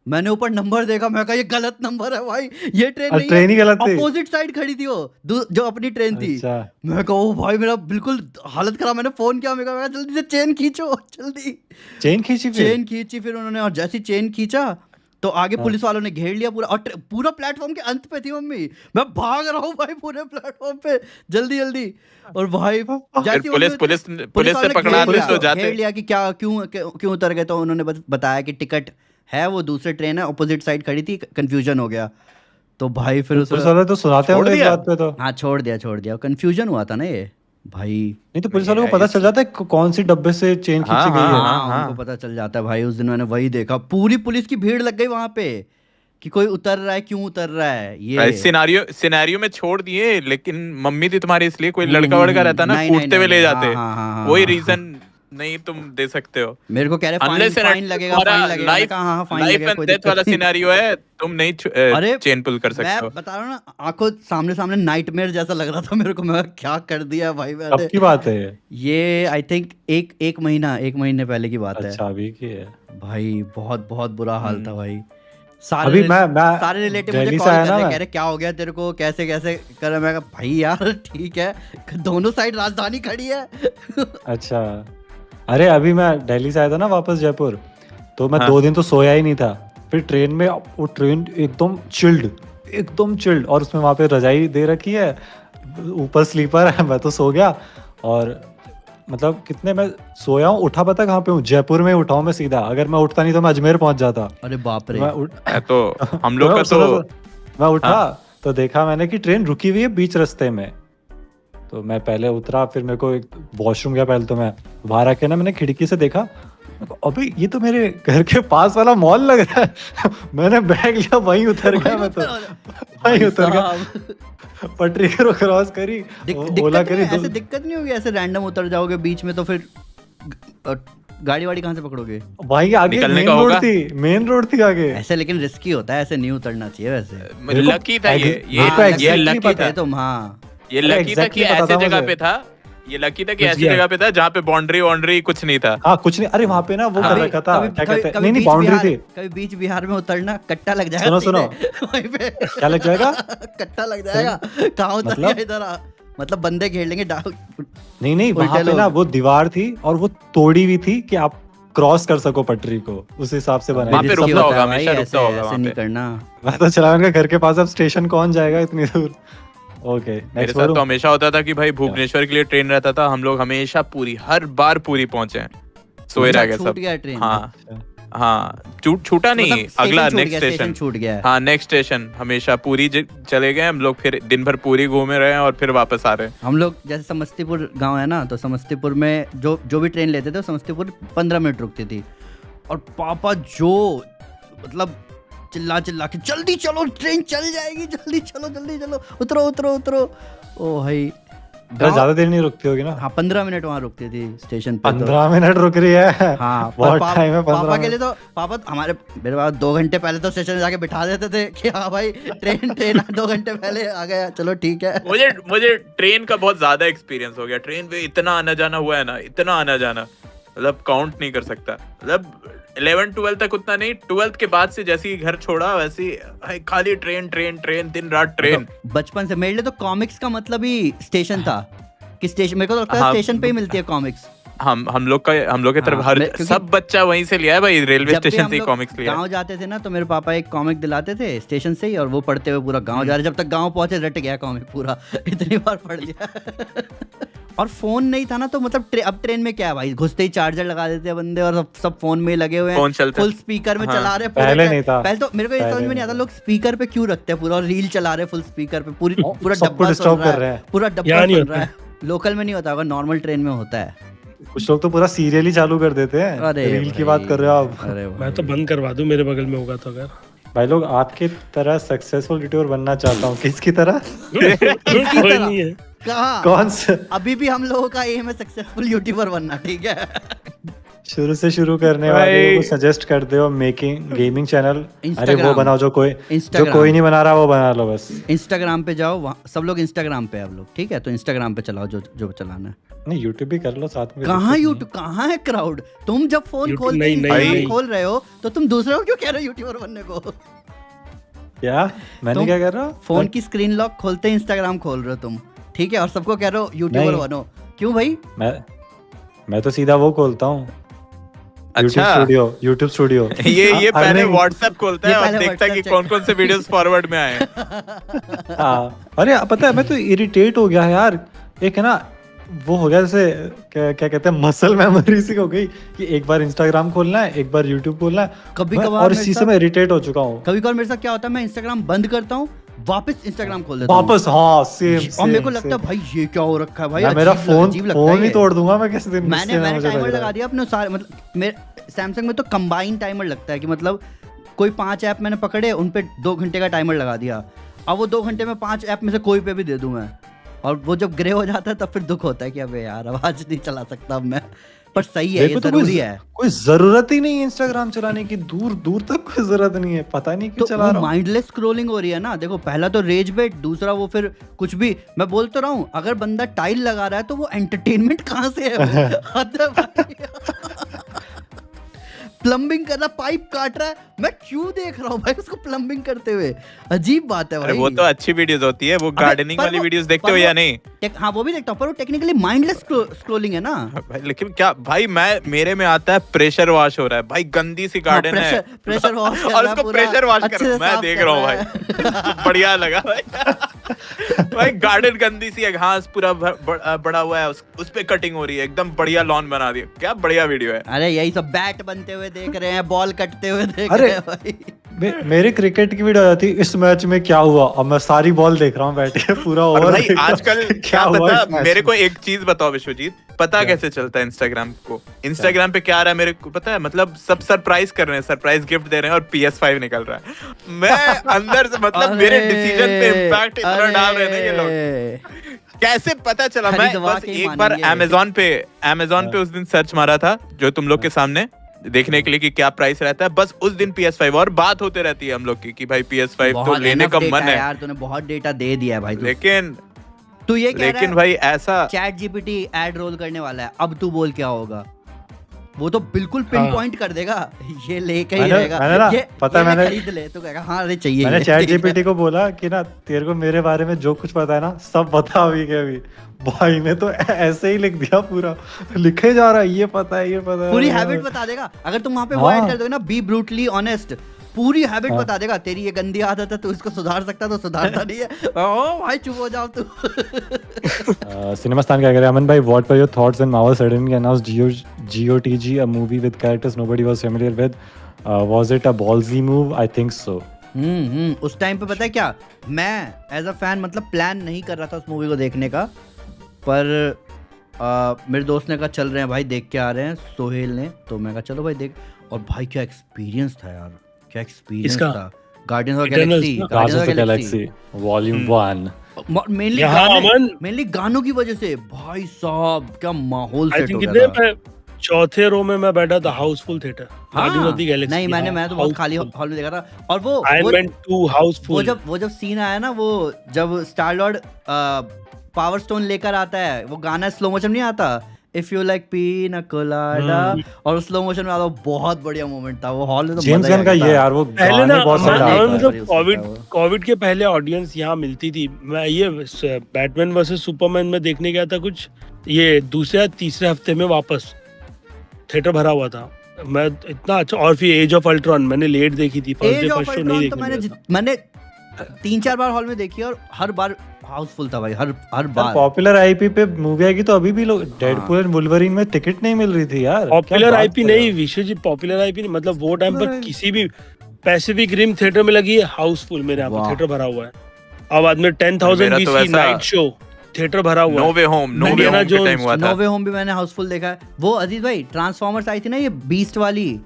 C: मैंने ऊपर नंबर देखा, मैं कहा ये गलत नंबर है भाई, ये ट्रेन
A: और
C: नहीं
A: ट्रेन ही गलत थी।
C: अपोजिट साइड खड़ी थी वो, जो अपनी ट्रेन थी।
A: अच्छा
C: मैं कहा ओ भाई मेरा बिल्कुल हालत खराब। मैंने फोन किया, मैं कहा जल्दी से चेन खींचो, जल्दी
A: चेन खींची फिर?
C: चेन खींची फिर उन्होंने, और जैसी चेन खींचा तो आगे पुलिस वालों ने घेर लिया पूरा, और पूरा प्लेटफॉर्म के अंत पे थी मम्मी। मैं भाग रहा हूँ भाई पूरे प्लेटफॉर्म पे जल्दी जल्दी, और भाई जैसे
B: पुलिस से पकड़ा तो जाते।
C: घेर लिया कि क्या क्यों उतर गए, तो उन्होंने बताया कि टिकट है, वो दूसरे ट्रेन है, ऑपोजिट साइड खड़ी थी, कंफ्यूजन हो गया। तो भाई फिर
A: पुलिस वाले तो सुनाते होंगे इस बात पे तो।
C: हाँ छोड़ दिया, कंफ्यूजन हुआ था ना ये भाई।
A: नहीं तो पुलिस वालों को पता चल जाता है कौन सी डब्बे से चेन खींची गई है।
C: हाँ, उनको पता चल जाता है भाई। उस दिन मैंने वही देखा, पूरी पुलिस की भीड़ लग गई वहां पे कि कोई उतर रहा है, क्यों उतर रहा है ये।
B: सिनेरियो में छोड़ दिए, लेकिन मम्मी थी तुम्हारी, इसलिए कोई लड़का वड़का रहता ना,
C: नहीं,
B: कूटते हुए ले
C: नहीं,
B: जाते।
C: हाँ,
B: वही
C: हाँ,
B: रीजन नहीं तुम दे सकते हो।
C: मेरे को कह रहे फाइन लगेगा,
B: लाइफ एंड डेथ वाला सिनेरियो है, तुम नहीं
C: अरे
B: चेन पुल कर सकते हो।
C: मैं बता रहा हूँ ना, आंखों सामने नाइटमेयर जैसा लग रहा था मेरे को। मैं क्या कर दिया भाई
A: अब
C: मैंने।
A: की बात है
C: ये आई थिंक एक महीने पहले की बात है
A: अच्छा अभी की है
C: भाई। बहुत बुरा हाल था भाई।
A: अभी मैं
C: सारे रिलेटिव मुझे
A: दिल्ली
C: कॉल
A: से आया
C: कर
A: ना
C: रहे,
A: मैं।
C: कह रहे क्या हो गया तेरे को, कैसे कर रहा है। मैं कहा भाई यार ठीक है, दोनों साइड राजधानी खड़ी है।
A: अच्छा अरे अभी मैं दिल्ली से आया था ना वापस जयपुर, तो मैं
B: हाँ।
A: 2 दिन तो सोया ही नहीं था। फिर ट्रेन में, वो ट्रेन एकदम चिल्ड, और उसमें वहाँ पे रजाई दे रखी है, ऊपर स्लीपर है। मैं तो सो गया, और मतलब कितने मैं सोया हूँ, उठा पता कहाँ पे हूँ? जयपुर में उठा हूँ मैं सीधा। अगर मैं उठता नहीं तो मैं अजमेर पहुंच जाता।
C: अरे बाप रे।
B: तो हम लोग का तो
A: मैं उठा तो देखा मैंने कि ट्रेन रुकी हुई है बीच रास्ते में। तो मैं पहले उतरा, फिर मेरे को एक वॉशरूम गया। पहले तो मैं बाहर आके ना मैंने खिड़की से देखा, मैं कहा, अबे ये तो मेरे घर के पास वाला मॉल लग रहा है। मैंने बैग लिया, वहीं उतर गया मैं तो, वहीं उतर गया, पटरी को क्रॉस करी, ओला करी।
C: ऐसे दिक्कत नहीं होगी ऐसे रैंडम उतर जाओगे बीच में तो फिर गाड़ी वाड़ी कहाँ से पकड़ोगे?
A: भाई आगे
B: निकलने
A: मेन
B: का
A: रोड
B: होगा।
A: थी, मेन रोड थी आगे।
C: ऐसे लेकिन रिस्की होता है, ऐसे नहीं उतरना चाहिए वैसे।
B: लकी था ये
C: हाँ,
B: ये
C: exactly
B: लकी
C: पता
B: था
C: है तुम। हाँ
B: ये
A: अरे
B: लकी था कि
A: exactly पता
B: ऐसे
A: था
B: जगह
A: मुझे।
B: पे था, ये लकी था कि
D: घुस
B: ऐसी
D: गया।
B: जगह पे था जहाँ पे बाउंड्री कुछ नहीं था।
A: हाँ कुछ नहीं, अरे वहाँ पे ना वो कर रखा था, क्या कहते हैं, नहीं नहीं
C: बीच
A: बाउंड्री
C: बिहार-
A: थी।
C: कभी बीच बिहार में उतरना, कट्टा लग जाएगा।
A: सुनो,
C: सीधे वहीं पे
A: क्या लग जाएगा?
C: कट्टा लग जाएगा। कहाँ उतर
A: मतलब?
C: गया इधर आ? मतलब बंदे घेर लेंगे
A: नहीं वहाँ
C: उल्टे
A: पे ना
C: लोग।
A: वो दीवार थी और वो तोड़ी हुई थी कि आप क्रॉस कर सको पटरी को, उस हिसाब से
B: वहाँ
A: बनाई
B: पे
A: थी।
B: रुकना
A: सब लोग-
B: होगा,
C: भाई,
B: हमेशा
C: ऐसे-
B: रुकता होगा
C: ऐसे
B: वहाँ
C: नहीं
B: पे।
C: करना।
A: मैं तो चला उनका घर के पास, अब स्टेशन कौन जाएगा इतनी दूर। ओके
B: मेरे
A: नेक्स्ट
B: साथ तो हमेशा होता था कि भाई भुवनेश्वर के लिए ट्रेन रहता था, हम लोग हमेशा हर बार पूरी पहुंचे हैं, सोए रह गए
C: छूट
B: सब।
C: गया ट्रेन।
B: हाँ हाँ, छूटा नहीं,
C: मतलब स्टेशन
B: अगला
C: छूट
B: नेक्स्ट
C: गया,
B: स्टेशन।
C: स्टेशन छूट गया है।
B: हाँ नेक्स्ट स्टेशन, हमेशा पूरी चले गए हम लोग, फिर दिन भर पूरी घूमे रहे हैं और फिर वापस आ रहे हैं।
C: हम लोग जैसे समस्तीपुर गांव है ना, तो समस्तीपुर में जो भी ट्रेन लेते थे समस्तीपुर 15 मिनट रुकती थी। और पापा जो मतलब चिल्ला के जल्दी चलो ट्रेन चल जाएगी, जल्दी चलो उतरो। ओ भाई
A: तो ज्यादा देर नहीं रुकती होगी ना?
C: हाँ 15 मिनट वहाँ रुकती थी स्टेशन पे।
A: 15 मिनट रुक रही है।
C: हाँ
A: बहुत
C: पर
A: टाइम है 15
C: पापा के
A: मिनट।
C: लिए तो मेरे पापा 2 घंटे पहले तो स्टेशन जाके बिठा देते थे कि हाँ भाई ट्रेन 2 घंटे पहले आ गया, चलो ठीक है।
B: मुझे ट्रेन का बहुत ज्यादा एक्सपीरियंस हो गया। ट्रेन पे इतना आना जाना हुआ है ना, इतना आना जाना, मतलब काउंट नहीं कर सकता। मतलब 11-12 तक उतना नहीं, 12th के बाद से जैसे ही घर छोड़ा वैसे ही खाली ट्रेन दिन रात ट्रेन।
C: तो बचपन से मेरे लिए तो कॉमिक्स का मतलब ही स्टेशन था कि स्टेशन, मेरे को तो लगता है
B: हाँ,
C: स्टेशन पे ही मिलती है कॉमिक्स।
B: हम लोग के तरफ
C: हाँ,
B: हर
C: क्योंकि
B: सब बच्चा वहीं से लिया है भाई, रेलवे
C: जब भी
B: स्टेशन
C: हम
B: से ही
C: लोग
B: कॉमिक्स लिया है।
C: गांव जाते थे ना तो मेरे पापा एक कॉमिक दिलाते थे स्टेशन से ही, और वो पढ़ते हुए पूरा गांव जा रहे, जब तक गांव पहुंचे रट गया कॉमिक पूरा। इतनी बार पढ़ लिया। और फोन नहीं था ना, तो मतलब अब ट्रेन में क्या है भाई, घुसते ही चार्जर लगा देते हैं बंदे और सब फोन में ही लगे हुए
B: फोन
C: हैं,
B: चलता
C: फुल स्पीकर में
B: हाँ,
C: चला रहे।
A: पहले नहीं था।
C: पहले तो मेरे को ये समझ में नहीं
A: नहीं
C: आता
A: था।
C: लोग स्पीकर पे क्यों रखते हैं पूरा, और रील चला रहे फुल स्पीकर पे, पूरा
A: सबको
C: डब्बा
A: डिस्टर्ब
C: सुन रहा
A: कर रहे
C: है,
A: हैं।
C: पूरा डब्बा
D: यहाँ नहीं
C: सुन
D: होता
C: रहा है। लोकल में नहीं होता होगा, नॉर्मल ट्रेन में होता है।
A: कुछ लोग तो पूरा सीरियल ही चालू कर देते हैं।
C: अरे
A: रील की
C: भाई,
A: बात कर रहे हो आप?
C: अरे
D: मैं तो बंद करवा दूं मेरे बगल में होगा तो। अगर
A: भाई लोग आपकी तरह सक्सेसफुल यूट्यूबर बनना चाहता हूँ। किसकी तरह?
D: कोई नहीं है।
C: कहाँ
A: कौन से?
C: अभी भी हम लोगों का एम है सक्सेसफुल यूट्यूबर बनना, ठीक है।
A: शुरू से शुरू करने वाले को सजेस्ट करते हो मेकिंग गेमिंग चैनल, अरे वो
C: Instagram।
A: बनाओ जो कोई
C: Instagram।
A: नहीं बना रहा वो बना लो बस।
C: इंस्टाग्राम पे जाओ, वहाँ सब लोग इंस्टाग्राम पे है अब लोग, ठीक है, तो इंस्टाग्राम पे चलाओ जो चलाना है।
A: नहीं यूट्यूब भी कर लो साथ में।
C: कहाँ यूट्यूब, कहाँ है क्राउड? तुम जब फोन
D: YouTube
C: खोलते
D: नहीं,
C: इंस्टाग्राम
B: नहीं।
C: खोल रहे हो तो तुम दूसरे को क्यों कह रहे हो यूट्यूबर बनने को?
A: क्या मैंने
C: तुम
A: क्या कर रहा हूँ?
C: फोन की स्क्रीन लॉक खोलते इंस्टाग्राम खोल रहे हो तुम, ठीक है, और सबको कह रहे हो यूट्यूबर
A: नहीं।
C: बनो। क्यों भाई?
A: मैं तो सीधा वो खोलता हूँ,
B: अच्छा
A: यूट्यूब स्टूडियो।
B: ये पहले
A: Earning-
B: व्हाट्सएप खोलता है
C: ये
B: और
C: पहले
B: देखता है कि
C: WhatsApp
B: कौन कौन से वीडियोस फॉरवर्ड में आए हैं।
A: हाँ, अरे पता है मैं तो इरिटेट हो गया यार। एक है ना वो हो गया जैसे क्या कहते हैं, मसल मेमोरी सी हो गई कि एक बार इंस्टाग्राम खोलना है, एक बार यूट्यूब खोलना है।
C: कभी-कभार
A: और इस
C: मेरे
A: चीज से
C: साथ-
A: मैं इरिटेट हो चुका हूँ।
C: कभी कभार मेरे साथ क्या होता है, मैं इंस्टाग्राम बंद करता हूँ, वापस इंस्टाग्राम खोल देता हूँ।
A: वापस हाँ सेम।
C: और मेरे को लगता है भाई ये क्या हो रखा है भाई,
A: मेरा
C: अजीब लगता है
A: फोन ही
C: ये।
A: तोड़ दूंगा मैं किसी दिन।
C: मैंने
A: मुझे
C: टाइमर
A: लग रहा
C: लगा
A: है।
C: दिया अपने सारे, मतलब मेरे सैमसंग में तो कंबाइन टाइमर लगता है कि मतलब कोई 5 ऐप मैंने पकड़े, उन पे 2 घंटे का टाइमर लगा दिया। अब वो 2 घंटे में 5 ऐप में से कोई पे भी दे दूं मैं, और वो जब ग्रे हो जाता है तब फिर दुख होता है कि अबे यार आवाज नहीं चला सकता अब मैं। पर सही है, ये
A: देखो तो
C: जरूरी है।
A: कोई जरूरत ही नहीं है इंस्टाग्राम चलाने की, दूर तक कोई जरूरत नहीं है, पता नहीं क्यों
C: तो
A: चला
C: वो
A: रहा हूँ।
C: माइंडलेस स्क्रॉलिंग हो रही है ना। देखो पहला तो रेज बेट, दूसरा वो फिर कुछ भी। मैं बोल तो रहा हूँ, अगर बंदा टाइल लगा रहा है तो वो एंटरटेनमेंट कहाँ से है वो? हद है भाई। प्लम्बिंग कर रहा, पाइप काट रहा है, मैं क्यों देख रहा हूँ भाई उसको प्लम्बिंग करते हुए? अजीब बात है
B: अरे
C: भाई।
B: वो तो अच्छी वीडियोस होती है, वो गार्डनिंग
C: पर
B: वाली
C: वो-
B: वीडियोस देखते
C: पर
B: हो
C: वो-
B: या नहीं?
C: हाँ वो भी देखता हूँ, पर वो टेक्निकली माइंडलेस स्क्रॉलिंग है ना।
B: भाई लेकिन क्या भाई, मेरे में आता है प्रेशर वॉश हो रहा है भाई, गंदी सी गार्डन है
C: प्रेशर वॉश कर
B: और
C: रहा है
B: उसको
C: पूरा,
B: प्रेशर वॉश
C: अच्छे
B: कर,
C: से
B: मैं
C: साफ
B: देख
C: कर
B: रहा हूँ
C: रहा
B: भाई। बढ़िया लगा भाई। भाई गार्डन गंदी सी है, घास पूरा बड़ा हुआ है, उस पे कटिंग हो रही है, एकदम बढ़िया लॉन बना दिया। क्या बढ़िया वीडियो है।
C: अरे यही सब बैट बनते हुए देख रहे हैं, बॉल कटते हुए देख
A: अरे,
C: रहे हैं भाई।
A: मेरी क्रिकेट की वीडियो आती इस मैच में क्या हुआ, अब मैं सारी बॉल देख रहा हूँ बैठ के पूरा
B: और
A: ओवर
B: भाई आजकल
A: क्या
B: क्या
A: हुआ
B: पता,
A: इस मैच
B: मेरे
A: में?
B: को एक चीज बताओ विश्वजीत, पता कैसे चलता है इंस्टाग्राम को? इंस्टाग्राम पे क्या आ रहा है मेरे को पता है, मतलब सब सरप्राइज कर रहे हैं, सरप्राइज गिफ्ट दे रहे हैं और PS5 निकल रहा है। मैं अंदर से मतलब मेरे डिसीजन पे इम्पैक्ट इतना डाल रहे हैं ना ये लोग। कैसे पता चला? मैं
C: खरीदवा
B: बस
C: के ही
B: एक बार
C: मानेंगे।
B: अमेजोन पे उस दिन सर्च मारा था जो तुम लोग के सामने देखने के लिए कि क्या प्राइस रहता है, बस उस दिन PS5 और बात होते रहती है हम लोग की कि भाई PS5 तो
C: बहुत
B: लेने
C: enough
B: का
C: data
B: मन है
C: यार, तूने बहुत डेटा दे दिया है भाई।
B: लेकिन
C: तू ये कह रहा
B: लेकिन
C: है
B: भाई ऐसा
C: चैट जीपीटी एड रोल करने वाला है, अब तू बोल क्या होगा? वो तो बिल्कुल पिन पॉइंट कर देगा, ये लेके ही
A: मैंने-
C: रहेगा।
A: मैंने ना,
C: ये
A: पता है
C: ले,
A: मैंने-
C: खरीद ले, तो कहेगा हाँ अरे चाहिए
A: मैंने
C: ये,
A: चैट
C: ठीक है।
A: जीपीटी को बोला कि ना तेरे को मेरे बारे में जो कुछ पता है ना सब बता अभी के अभी। भाई ने तो ऐसे ही लिख दिया, पूरा लिखे जा रहा है ये पता है ये पता है।
C: पूरी हैबिट बता देगा। अगर तुम वहां पे वो
A: हाँ।
C: ऐड कर दोगे ना, बी ब्रूटली ऑनेस्ट, पूरी हैबिट
A: हाँ।
C: बता देगा। तेरी ये गंदी आदत है, तू इसको सुधार सकता तो सुधारता नहीं है। ओ भाई चुप हो जाओ तू।
A: सिनेमास्तान क्या कह रहे हैं अमन भाई, what were your thoughts when Marvel suddenly announced GOTG, a movie with characters nobody was familiar with? Was it a ballsy move? I think so.
C: उस टाइम पे पता है क्या, मैं एज अ फैन मतलब प्लान नहीं कर रहा था उस मूवी को देखने का, पर मेरे दोस्त ने कहा चल रहे हैं भाई देख के आ रहे हैं, सोहेल ने, तो मैं कहा चलो भाई देख। और भाई क्या एक्सपीरियंस था यार, क्या एक्सपीरियंस
D: किसका?
C: था। गार्डियंस ऑफ
D: Eternals
C: गैलेक्सी,
D: ना?
A: Guardians of the Galaxy Volume 1.
C: Mainly
D: यहाँ अमन
C: मेनली गानों की वजह से। भाई साहब क्या माहौल
D: आई
C: सेट
D: थिंक
C: हो
D: कितने
C: गया था।
D: चौथे रो में मैं बैठा था, Housefull theatre, guardians of the Galaxy.
C: नहीं मैं तो बहुत खाली हॉल में देखा था। और वो
D: आयरन मैन 2
C: वो
D: हाउसफुल।
C: जब सीन आया ना, वो जब स्टार लॉर्ड पावर स्टोन लेकर आता है, वो गाना स्लो मोशन नहीं आता, इफ यू लाइक पीना कोलाडा, और स्लो मोशन में आता, बहुत बढ़िया मोमेंट था वो। हॉल में तो
A: जेम्स
C: मजा ही
A: गन का
C: आ गया
A: ये
C: था।
A: यार वो
D: पहले
A: गाने
D: ना
A: बहुत सारे
C: गाने
A: डालता है।
C: मतलब
D: कोविड के पहले ऑडियंस यहाँ मिलती थी। मैं ये बैटमैन वर्सेस सुपरमैन में देखने गया था कुछ, ये दूसरे या तीसरे हफ्ते में वापस थिएटर भरा हुआ था। मैं इतना अच्छा, और फिर एज ऑफ अल्ट्रॉन मैंने लेट देखी थी, first
C: as
D: day
C: of
D: first show नहीं
C: अल्ट्रॉन तो
D: देखने गया
C: मैंने 3-4 बार हॉल में देखी, और हर बार हाउसफुल था भाई, हर बार।
A: पॉपुलर आईपी पे मूवी आएगी तो अभी भी लोग डेडपूल एंड वुल्वरीन में टिकट नहीं मिल रही थी यार।
D: पॉपुलर आईपी नहीं विश्वजीत, पॉपुलर आईपी नहीं, मतलब वो टाइम पर किसी भी पैसिफिक रिम थिएटर में लगी है हाउसफुल, मेरे यहाँ
C: वाह।
D: पे थिएटर भरा हुआ है। अब बाद में 10,000
B: मेरा तो
D: BC
B: वैसा-
D: नाइट शो थिएटर भरा हुआ
B: नो
D: है।
B: वे होम
D: इंडियाना
B: के टाइम
D: जोन्स,
B: हुआ था।
C: नो वे होम भी मैंने हाउसफुल देखा है। वो अजीज भाई ट्रांसफॉर्मर्स आई थी ना, ये बीस्ट वाली,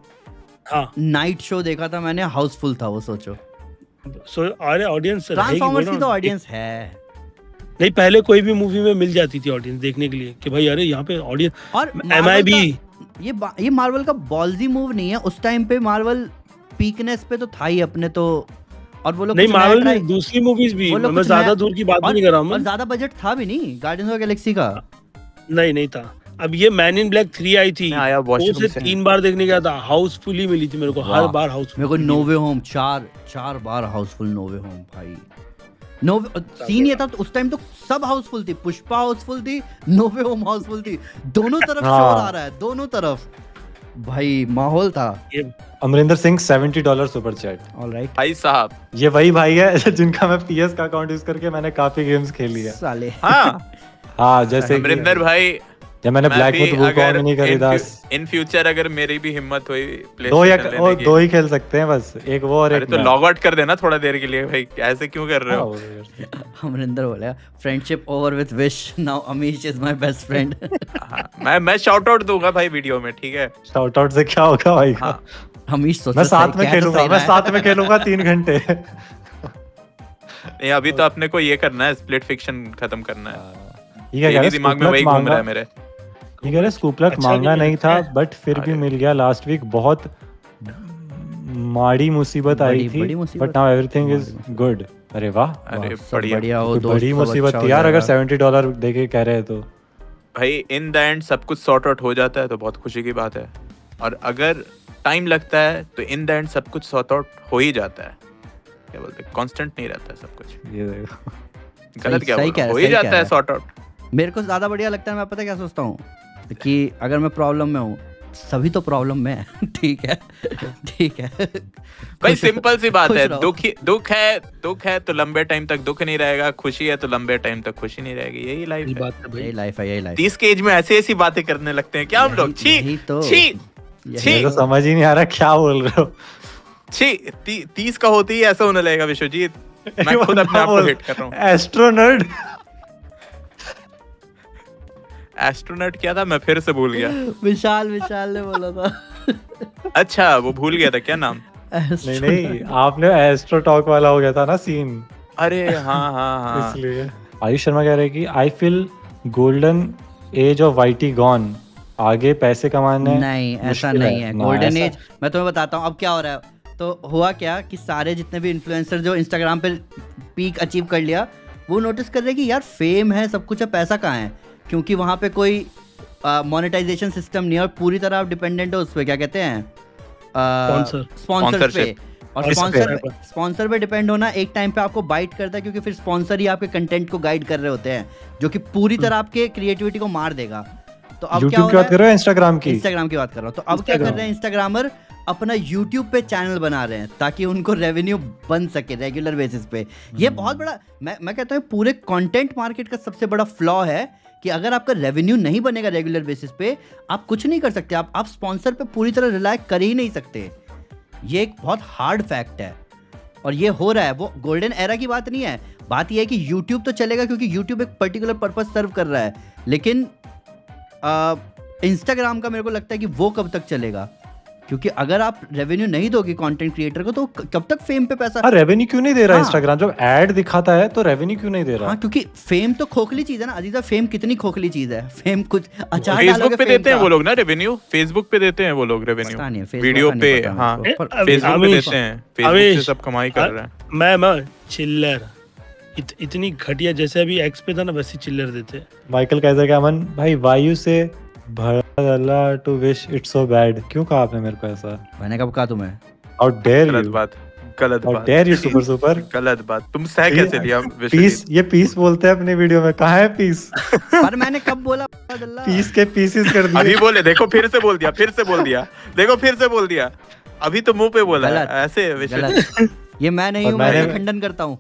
D: हाँ
C: नाइट शो देखा था मैंने, हाउसफुल था वो। सोचो
D: सो अरे ऑडियंस
C: ट्रांसफॉर्मर्स की तो ऑडियंस है।
D: नहीं, पहले कोई भी मूवी में मिल जाती थी ऑडियंस देखने के लिए कि भाई अरे यहाँ पे ऑडियंस।
C: और
D: MIB
C: ये मार्वल का बॉल्जी मूव नहीं है, उस टाइम पे मार्वल पीकनेस पे तो था ही अपने तो। और वो लोग
D: नहीं,
C: कुछ नया
D: मार्वल
C: try-
D: में दूसरी मूवीज भी,
C: वो लोग
D: मैं
C: कुछ
D: ज्यादा
C: नया-
D: दूर की बात भी
C: और-
D: नहीं कर रहा
C: और
D: हूँ।
C: ज्यादा बजट था भी नहीं गार्डियंस ऑफ गैलेक्सी का।
D: नहीं था। अब ये मैन इन ब्लैक 3 आई थी,
B: मैं आया
D: वो
B: वॉशरूम
D: से
B: से।
D: 3 बार देखने गया था, हाउसफुली मिली थी मेरे को, हर
C: वाह।
D: बार हाउसफुल।
C: मेरे को नो वे होम चार बार हाउसफुल। नो वे होम भाई, सीन ये था तो उस टाइम तो सब हाउसफुल थी। पुष्पा हाउसफुल थी, नो वे होम हाउसफुल थी, दोनों तरफ
A: हाँ।
C: शोर आ रहा है, दोनों तरफ भाई माहौल था।
A: Amarinder Singh $70 super chat.
C: Alright
B: भाई साहब
A: ये वही भाई है जिनका मैं PS का अकाउंट यूज करके मैंने काफी गेम्स खेली है।
C: साले।
B: हाँ
A: हाँ जैसे कि
B: अमरिंदर भाई,
A: जब मैंने
B: मैं
A: ब्लैक
B: भी
A: बुक वुकॉन नहीं खरीदा।
B: इन फ्यूचर अगर मेरी भी हिम्मत हुई
A: दो या
B: PlayStation लेने की,
A: दो ही खेल सकते हैं बस, एक वो और
B: अरे
A: एक
B: तो
A: मैं।
B: लॉग आउट कर देना थोड़ा देर के लिए भाई, ऐसे क्यों कर रहे
A: हाँ,
B: हो?
A: वो भी कर सकते
C: अमरिंदर बोला friendship over with wish, now Amish is my best friend.
B: हाँ, मैं शाउट आउट दूंगा भाई वीडियो में, ठीक है?
A: हैं। शाउट आउट से क्या होगा भाई का?
B: हाँ।
C: अमीश सोच
A: मैं साथ में खेलूंगा, मैं साथ में खेलूंगा 3 घंटे।
B: नहीं अभी तो अपने को ये करना है, स्प्लिट फिक्शन खत्म करना है।
A: ये क्या कह
B: मेरे
A: रहे
B: दिमाग में वही घूम रहा है मेरे।
A: ये कह रहे स्कूपलक
D: अच्छा
A: मांगा
D: नहीं
A: नहीं था
D: है।
A: बट फिर भी
B: अरे।
A: मिल गया लास्ट वीक। बहुत माड़ी मुसीबत आई
C: बड़ी-
A: थी
C: बड़ी मुसीबत।
A: But now everything is good. अरे वाह,
B: अरे
C: सब
B: बढ़िया
C: बढ़िया हो
A: तो
C: दोस्त,
A: बड़ी
C: सब
A: मुसीबत
C: अच्छा
A: थी
C: हो
A: यार। अगर
C: जाएगा।
A: $70 देके कह रहे हैं तो
B: भाई इन द एंड सब कुछ सॉर्ट आउट हो जाता है तो बहुत खुशी की बात है, और अगर टाइम लगता है तो इन द एंड सब कुछ सॉर्ट आउट हो ही जाता है। क्या बोलते हैं, कांस्टेंट नहीं रहता है सब कुछ।
A: ये देखो।
B: गलत क्या
C: सही
B: बोल
C: कह
B: रहा हूं,
C: रहा
B: हो
C: है,
B: ही
C: सही कह
B: जाता
C: रहा
B: है
C: है।
B: Sort out.
C: मेरे को ज्यादा बढ़िया लगता है, मैं पता क्या सोचता हूँ कि अगर मैं प्रॉब्लम में हूँ, सभी तो प्रॉब्लम में है। ठीक है ठीक है
B: भाई
C: खुश-
B: सिंपल सी बात
C: खुश
B: है,
C: रहो।
B: दुख है तो लंबे टाइम तक दुख नहीं रहेगा, खुशी है तो लंबे टाइम तक खुशी नहीं रहेगी। यही लाइफ
D: ये
B: है।
D: बात है भाई।
C: यही लाइफ है, यही लाइफ
B: 30 के एज में ऐसी ऐसी बातें करने लगते हैं क्या हम लोग? छी
C: यही तो
B: छी
C: यही
B: छी।
A: मेरे को समझ ही नहीं आ रहा क्या बोल रहे हो।
B: छी 30 का होते ही ऐसा होने लगेगा विश्वजीत। मैं खुद अपने आप को हेट कर रहा हूँ।
A: एस्ट्रोनट।
B: एस्ट्रोनट क्या था, मैं फिर से भूल गया।
C: विशाल ने बोला था।
B: अच्छा वो भूल गया था क्या नाम।
A: नहीं आपने एस्ट्रो टॉक वाला हो गया था ना सीन,
B: अरे हाँ
A: इसलिए। आयुष शर्मा कह रहे हैं कि I feel golden age of YT gone, आगे पैसे कमाने
C: नहीं ऐसा
A: मुश्किल
C: नहीं है।
A: ना,
C: गोल्डन
A: ऐसा-
C: एज मैं तुम्हें बताता हूँ अब क्या हो रहा है। तो हुआ क्या कि सारे जितने भी इन्फ्लुएंसर जो इंस्टाग्राम पे पीक अचीव कर लिया, वो नोटिस कर रहे हैं कि यार फेम है, सब कुछ है, पैसा कहाँ है, क्योंकि वहाँ पे कोई मोनेटाइजेशन सिस्टम नहीं है और पूरी तरह आप डिपेंडेंट हो उस पर, क्या कहते हैं, स्पॉन्सर पे। और स्पॉन्सर पे डिपेंड होना एक टाइम पे आपको बाइट करता है, क्योंकि फिर स्पॉन्सर ही आपके कंटेंट को गाइड कर रहे होते हैं, जो कि पूरी तरह आपके क्रिएटिविटी को मार देगा। तो अब क्या
A: YouTube
C: हो
A: की
C: रहा
A: बात कर रहे हो, इंस्टाग्राम की
C: बात कर रहा हूँ। तो अब क्या कर रहे हैं इंस्टाग्रामर, अपना YouTube पे चैनल बना रहे हैं ताकि उनको रेवेन्यू बन सके रेगुलर बेसिस पे। ये बहुत बड़ा, मैं कहता हूँ पूरे कंटेंट मार्केट का सबसे बड़ा फ्लॉ है कि अगर आपका रेवेन्यू नहीं बनेगा रेगुलर बेसिस पे, आप कुछ नहीं कर सकते। आप स्पॉन्सर पे पूरी तरह रिलाय कर ही नहीं सकते। ये एक बहुत हार्ड फैक्ट है और ये हो रहा है। वो गोल्डन एरा की बात नहीं है, बात ये है कि YouTube तो चलेगा क्योंकि YouTube एक पर्टिकुलर पर्पस सर्व कर रहा है, लेकिन इंस्टाग्राम का मेरे को लगता है कि वो कब तक चलेगा, क्योंकि अगर आप रेवेन्यू नहीं दोगे कंटेंट क्रिएटर को तो कब तक फेम पे पैसा।
A: रेवेन्यू क्यों नहीं दे रहा
C: हाँ।
A: इंस्टाग्राम, जब ऐड दिखाता है तो रेवेन्यू क्यों नहीं दे रहा।
C: हाँ, क्योंकि फेम तो खोखली चीज है ना अजीजा। फेम कितनी खोखली चीज है। फेम कुछ अचार
B: फेसबुक
C: डालोगे
B: पे
C: फेम
B: देते हैं
C: का।
B: वो लोग ना रेवेन्यू, फेसबुक पे देते हैं वो लोग रेवेन्यू,
C: पता नहीं, Facebook
B: वीडियो
C: का नहीं
B: पे।
C: पता
B: हाँ
C: मेरे को।
B: फेसबुक पे
D: अमीश,
B: देते हैं, फेसबुक से सब कमाई कर रहे हैं।
D: मैं चिल्लर इतनी घटिया, जैसे अभी एक्स पे था ना वैसे चिल्लर देते।
A: माइकल कैसा क्या अमन भाई, वायु से भड़ा to wish it's so bad, क्यों कहा आपने मेरे को ऐसा।
C: मैंने कब कहा तुम्हें।
A: हाउ डेयर
B: गलत
A: यू,
B: बात, गलत
A: हाउ
B: बात,
A: डेयर यू सुपर
B: गलत बात। तुम सह कैसे लिया
A: पीस,
B: विश्वजीत?
A: ये पीस बोलते हैं अपने वीडियो में, कहाँ है पीस।
C: पर मैंने कब बोला अल्लाह?
A: पीस के पीसेस कर दिए।
B: अभी बोले, देखो फिर से बोल दिया, देखो फिर से बोल दिया। अभी तो मुंह पे बोला है,
C: गलत,
B: ऐसे विश्वजीत।
C: गलत। ये मैं नहीं
A: और
C: हूँ, मैं
A: मैंने-
C: खंडन करता हूँ।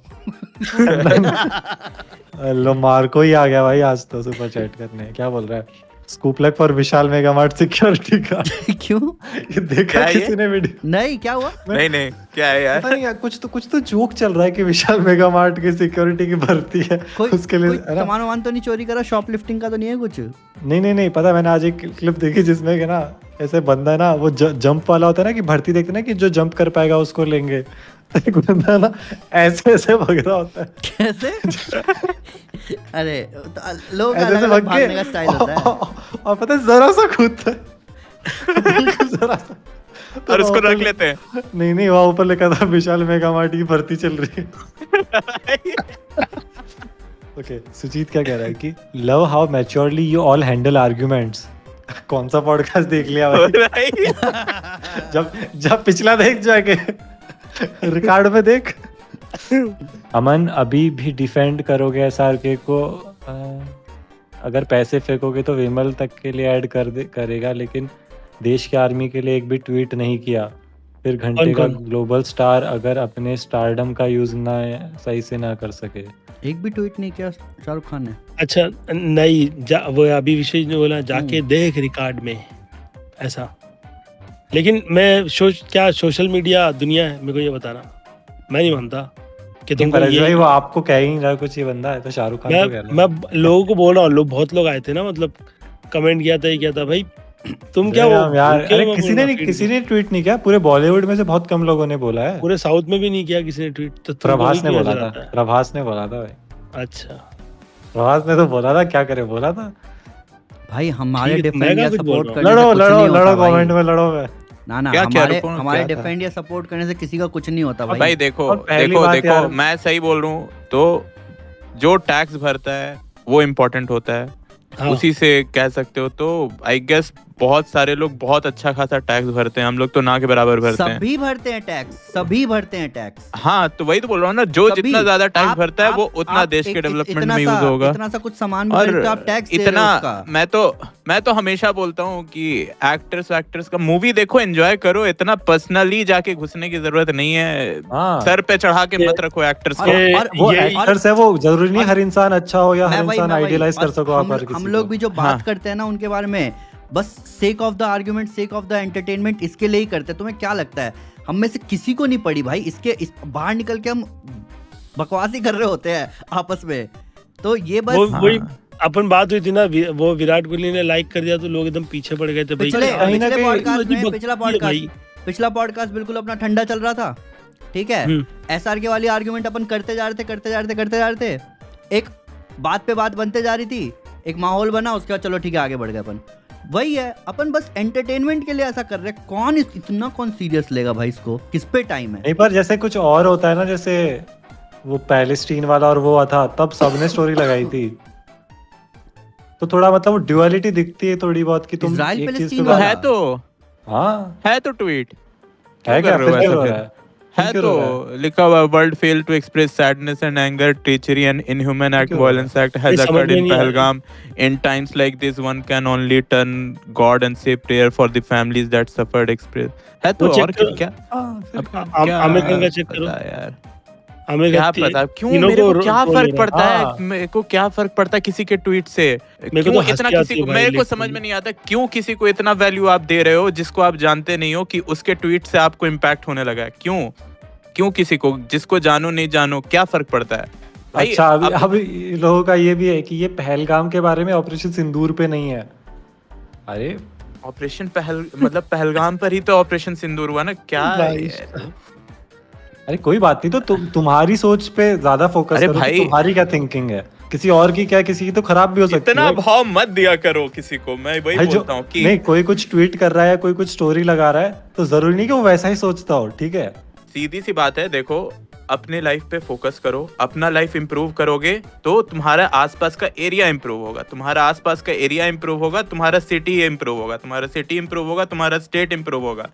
A: लो मार्को ही आ गया भाई आज तो सुपर चैट करने। क्या बोल रहा है, scoop luck for Vishal Mega Mart security का।
C: क्यों
A: ये देखा
B: क्या है
A: किसी
B: ये?
A: ने वीडियो।
C: नहीं, क्या हुआ?
B: नहीं क्या है यार?
A: पता नहीं यार, कुछ तो जोक चल रहा है कि विशाल मेगामार्ट की सिक्योरिटी की भर्ती है
C: कोई
A: उसके लिए,
C: कोई
A: है ना?
C: सामान वामान तो नहीं चोरी करा? शॉपलिफ्टिंग का तो नहीं है कुछ?
A: नहीं पता, मैंने आज एक क्लिप देखी जिसमें कि ना ऐसे बंदा है ना, वो जंप वाला होता है ना कि भर्ती देखते ना कि जो जंप कर पाएगा उसको लेंगे। एक बंदा ना ऐसे भाग रहा होता है,
C: कैसे? अरे तो लोग
A: ऐसे
C: अलग
A: ऐसे
C: अलग
A: भाग
C: भागने का स्टाइल होता है।
A: के और पता है जरा सा कूदता है। बिल्कुल जरा सा। तो
B: और उसको
A: वहाँ
B: रख
A: ऊपर-
B: लेते हैं।
A: नहीं वहाँ ऊपर लिखा था विशाल मेगामार्ट की भर्ती चल रही है। ओके, सुजीत क्या कह रहा है कि love how maturely you all handle arguments. कौन सा पॉडकास्ट देख लिया भाई? जब पिछला देख जाके रिकॉर्ड में देख। अमन अभी भी डिफेंड करोगे एसआरके को? अगर पैसे फेंकोगे तो विमल तक के लिए ऐड करेगा, लेकिन देश के आर्मी के लिए एक भी ट्वीट नहीं किया। फिर घंटे का
D: कौन?
A: ग्लोबल स्टार अगर अपने स्टारडम का यूज ना सही से ना कर सके।
C: एक भी ट्वीट नहीं किया शाहरुख खान ने।
D: अच्छा नहीं, वो अभी विशेष ने बोला जाके देख रिकॉर्ड में ऐसा। लेकिन मैं क्या सोशल मीडिया दुनिया है, मेरे को ये बताना। मैं नहीं मानता कि तुमको
A: भाई
D: ये।
A: वो आपको कह ही नहीं रहा कुछ, ये बंदा है तो शाहरुख खान को कह रहा है।
D: मैं लोगों को बोल रहा हूँ, बहुत लोग आए थे ना, मतलब कमेंट किया था, ये किया था भाई तुम क्या
A: यार, यार
D: क्यों
A: अरे
D: मैं
A: किसी
D: बोल
A: ने
D: रहा
A: किसी ने ट्वीट नहीं किया, पूरे बॉलीवुड में से बहुत कम लोगों ने बोला है।
D: पूरे साउथ में भी नहीं किया किसी ने ट्वीट, तो तुमको
A: प्रभास
D: भी
A: ने
D: क्यों
A: बोला
D: नजर
A: था,
D: आता है?
A: प्रभास ने बोला था भाई।
D: अच्छा
A: प्रभास ने तो बोला था, क्या करे, बोला था।
C: भाई हमारे
D: ठीक है,
C: डिफेंड
D: मैं
C: या
D: क्या कुछ
C: सपोर्ट
D: बोल
C: करने से
A: लड़ो
C: कुछ
A: लड़ो
C: नहीं होता
A: लड़ो
C: भाई।
A: कमेंट में लड़ो।
C: ना
B: क्या
C: हमारे
B: रुको,
C: हमारे
A: क्या था?
C: डिफेंड या सपोर्ट करने से किसी का कुछ नहीं होता भाई।
B: भाई देखो
A: और पहली
B: देखो
A: बात
B: देखो
A: यार-
B: मैं सही बोल रहा हूँ तो जो टैक्स भरता है वो इम्पोर्टेंट होता है।
D: हाँ।
B: उसी से कह सकते हो। तो आई गेस बहुत सारे लोग बहुत अच्छा खासा टैक्स भरते हैं, हम लोग तो ना के बराबर भरते हैं।
C: सभी भरते हैं टैक्स, सभी भरते हैं टैक्स।
B: हाँ तो वही तो बोल रहा हूँ ना, जो
C: सभी।
B: जितना ज्यादा टैक्स
C: आप-
B: भरता है वो
C: आप-
B: उतना
C: आप
B: देश के
C: एक-
B: डेवलपमेंट
C: इतना
B: में
C: सा-
B: यूज होगा।
C: इतना सा कुछ सामान
B: और
C: पे आप टैक्स दे रहे हो
B: इतना
C: उसका।
B: मैं तो हमेशा बोलता हूँ कि एक्टर्स का मूवी देखो, एंजॉय करो, इतना पर्सनली जाके घुसने की जरूरत नहीं है।
A: हाँ।
B: सर पे चढ़ा के मत रखो एक्टर्स को।
D: ये-
C: और
A: वो
D: ये-
A: एक्टर्स है, वो जरूरी नहीं हर इंसान अच्छा हो या हर
C: मैं वही-
A: इंसान
C: मैं वही-
A: आइडियलाइज कर
C: और
A: सको आप हर
C: हम
A: किसी
C: लोग
A: को।
C: भी जो बात
B: हाँ।
C: करते हैं ना उनके बारे में, बस sake of the argument, sake of the entertainment, इसके लिए ही करते हैं। तुम्हें क्या लगता है हम में से किसी को नहीं पड़ी भाई बाहर निकल के हम बकवास ही कर रहे होते हैं आपस में। तो ये बस
D: वही अपन बात हुई थी ना, वो विराट कोहली ने लाइक कर दिया तो लोग एकदम पीछे पड़ गए थे भाई।
C: पिछला पॉडकास्ट बिल्कुल अपना ठंडा चल रहा था, ठीक है, एसआरके वाली आर्ग्यूमेंट अपन करते जा रहे थे, एक बात पे बात बनते जा रही थी, एक माहौल बना, उसके बाद चलो ठीक है आगे बढ़ गए अपन। वही है, अपन बस एंटरटेनमेंट के लिए ऐसा कर रहे हैं। कौन सीरियस लेगा भाई इसको, किस पे टाइम है?
A: नहीं पर जैसे कुछ और होता है ना, जैसे वो पैलेस्टीन वाला और वो था, तब सबने स्टोरी लगाई थी, तो थोड़ा मतलब वो ड्युअलिटी दिखती है थोड़ी बहुत कि तुम
C: इजराइल
A: एक चीज
C: पैलेस्टीन
A: पे
C: वाला
B: है तो
A: हाँ
B: है तो ट्वीट
A: है क्या,
B: कर रहे हो
A: फिर क्यों
B: ऐसा
A: हो
B: फिर?
A: रहा है?
B: है तो लिखा हुआ world fail to express sadness and anger, treachery and inhuman act, violence act has
D: ये समझ
B: occurred
D: में
B: in
D: नहीं आ रहा।
B: Pahalgam. In times like this one can only turn God and say prayer for the families that suffered. Express है तो,
D: वो check
B: और
D: करो।
B: क्या
A: हाँ, फिर क्या?
D: आमिर खान का चेक करो।
B: पता यार,
D: हमें
B: क्या पता क्यों, मेरे को क्या फर्क पड़ता है,
A: हाँ।
B: मेरे को क्या फर्क पड़ता है किसी के ट्वीट से,
D: मेरे को
B: क्यों
D: तो
B: इतना
D: हंसी आती
B: किसी
D: है
B: को,
D: भाई,
B: मेरे को
D: लेकिन-
B: समझ में नहीं आता क्यों किसी को इतना वैल्यू आप दे रहे हो जिसको आप जानते नहीं हो कि उसके ट्वीट से आपको इम्पैक्ट होने लगा है। क्यों किसी को, जिसको जानो नहीं जानो, क्या फर्क पड़ता है भाई?
A: अच्छा अभी लोगों का ये भी है कि ये पहलगाम के बारे में ऑपरेशन सिंदूर पे नहीं है। अरे
B: ऑपरेशन मतलब पहलगाम पर ही तो ऑपरेशन सिंदूर हुआ ना, क्या है यार?
A: अरे कोई बात नहीं, तो तुम्हारी सोच पे ज्यादा फोकस
B: अरे
A: करो कि
B: भाई,
A: तुम्हारी क्या थिंकिंग है, किसी और की क्या, किसी की तो खराब भी हो सकती
B: इतना
A: है।
B: भाव मत दिया करो किसी को, मैं वही
A: भाई
B: बोलता हूँ कि
A: नहीं, कोई कुछ ट्वीट कर रहा है, कोई कुछ स्टोरी लगा रहा है, तो जरूरी नहीं कि वो वैसा ही सोचता हो, ठीक है?
B: सीधी सी बात है, देखो अपने लाइफ पे फोकस करो, अपना लाइफ इंप्रूव करोगे तो तुम्हारा आसपास का एरिया इंप्रूव होगा, तुम्हारा आसपास का एरिया इंप्रूव होगा, तुम्हारा सिटी इंप्रूव होगा, तुम्हारा सिटी इंप्रूव होगा, तुम्हारा स्टेट इंप्रूव होगा,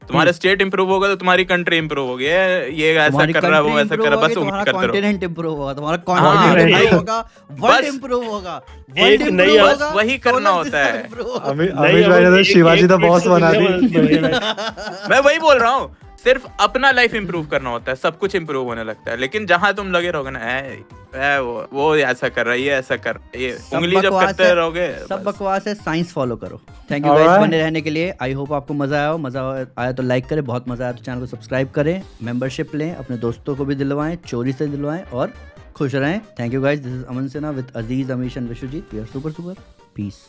B: तुम्हारा स्टेट इंप्रूव होगा तो तुम्हारी कंट्री इंप्रूव होगी। ये ऐसा कर रहा है, वो ऐसा कर रहा है, बस उम्मीद करते रहो।
C: कॉन्टिनेंट इंप्रूव होगा, तुम्हारा
B: हाँ,
C: कॉन्टिनेंट
B: भाई,
C: इंप्रूव होगा, वर्ल्ड
B: बस
C: इंप्रूव होगा,
D: एक
C: वर्ल्ड
D: नई
C: इंप्रूव
B: बस
C: होगा,
B: वही करना
C: solar
B: होता है।
C: system improve होगा।
A: अमित भाई ने तो शिवाजी द बॉस बना दी।
B: मैं वही बोल रहा हूँ, सिर्फ अपना लाइफ इंप्रूव करना होता है, सब कुछ इंप्रूव होने लगता है। लेकिन जहां तुम लगे रहोगे ना, वो ऐसा कर रहा है, ये ऐसा कर रहा है, ये
C: सब
B: उंगली जब
C: बकवास
B: करते
C: है,
B: रहोगे
C: सब
B: बस।
C: बकवास है, साइंस फॉलो करो। Thank you guys
A: Alright.
C: बने रहने के लिए। आई होप आपको मजा आया हो, मजा आया तो लाइक करें, बहुत मजा आया तो चैनल को सब्सक्राइब करें, मेंबरशिप लें, अपने दोस्तों को भी दिलवाएं, चोरी से दिलवाएं और खुश रहें। Thank you guys, this is Aman Sinha with Aziz, Amish and Vishwajeet. We are super piece.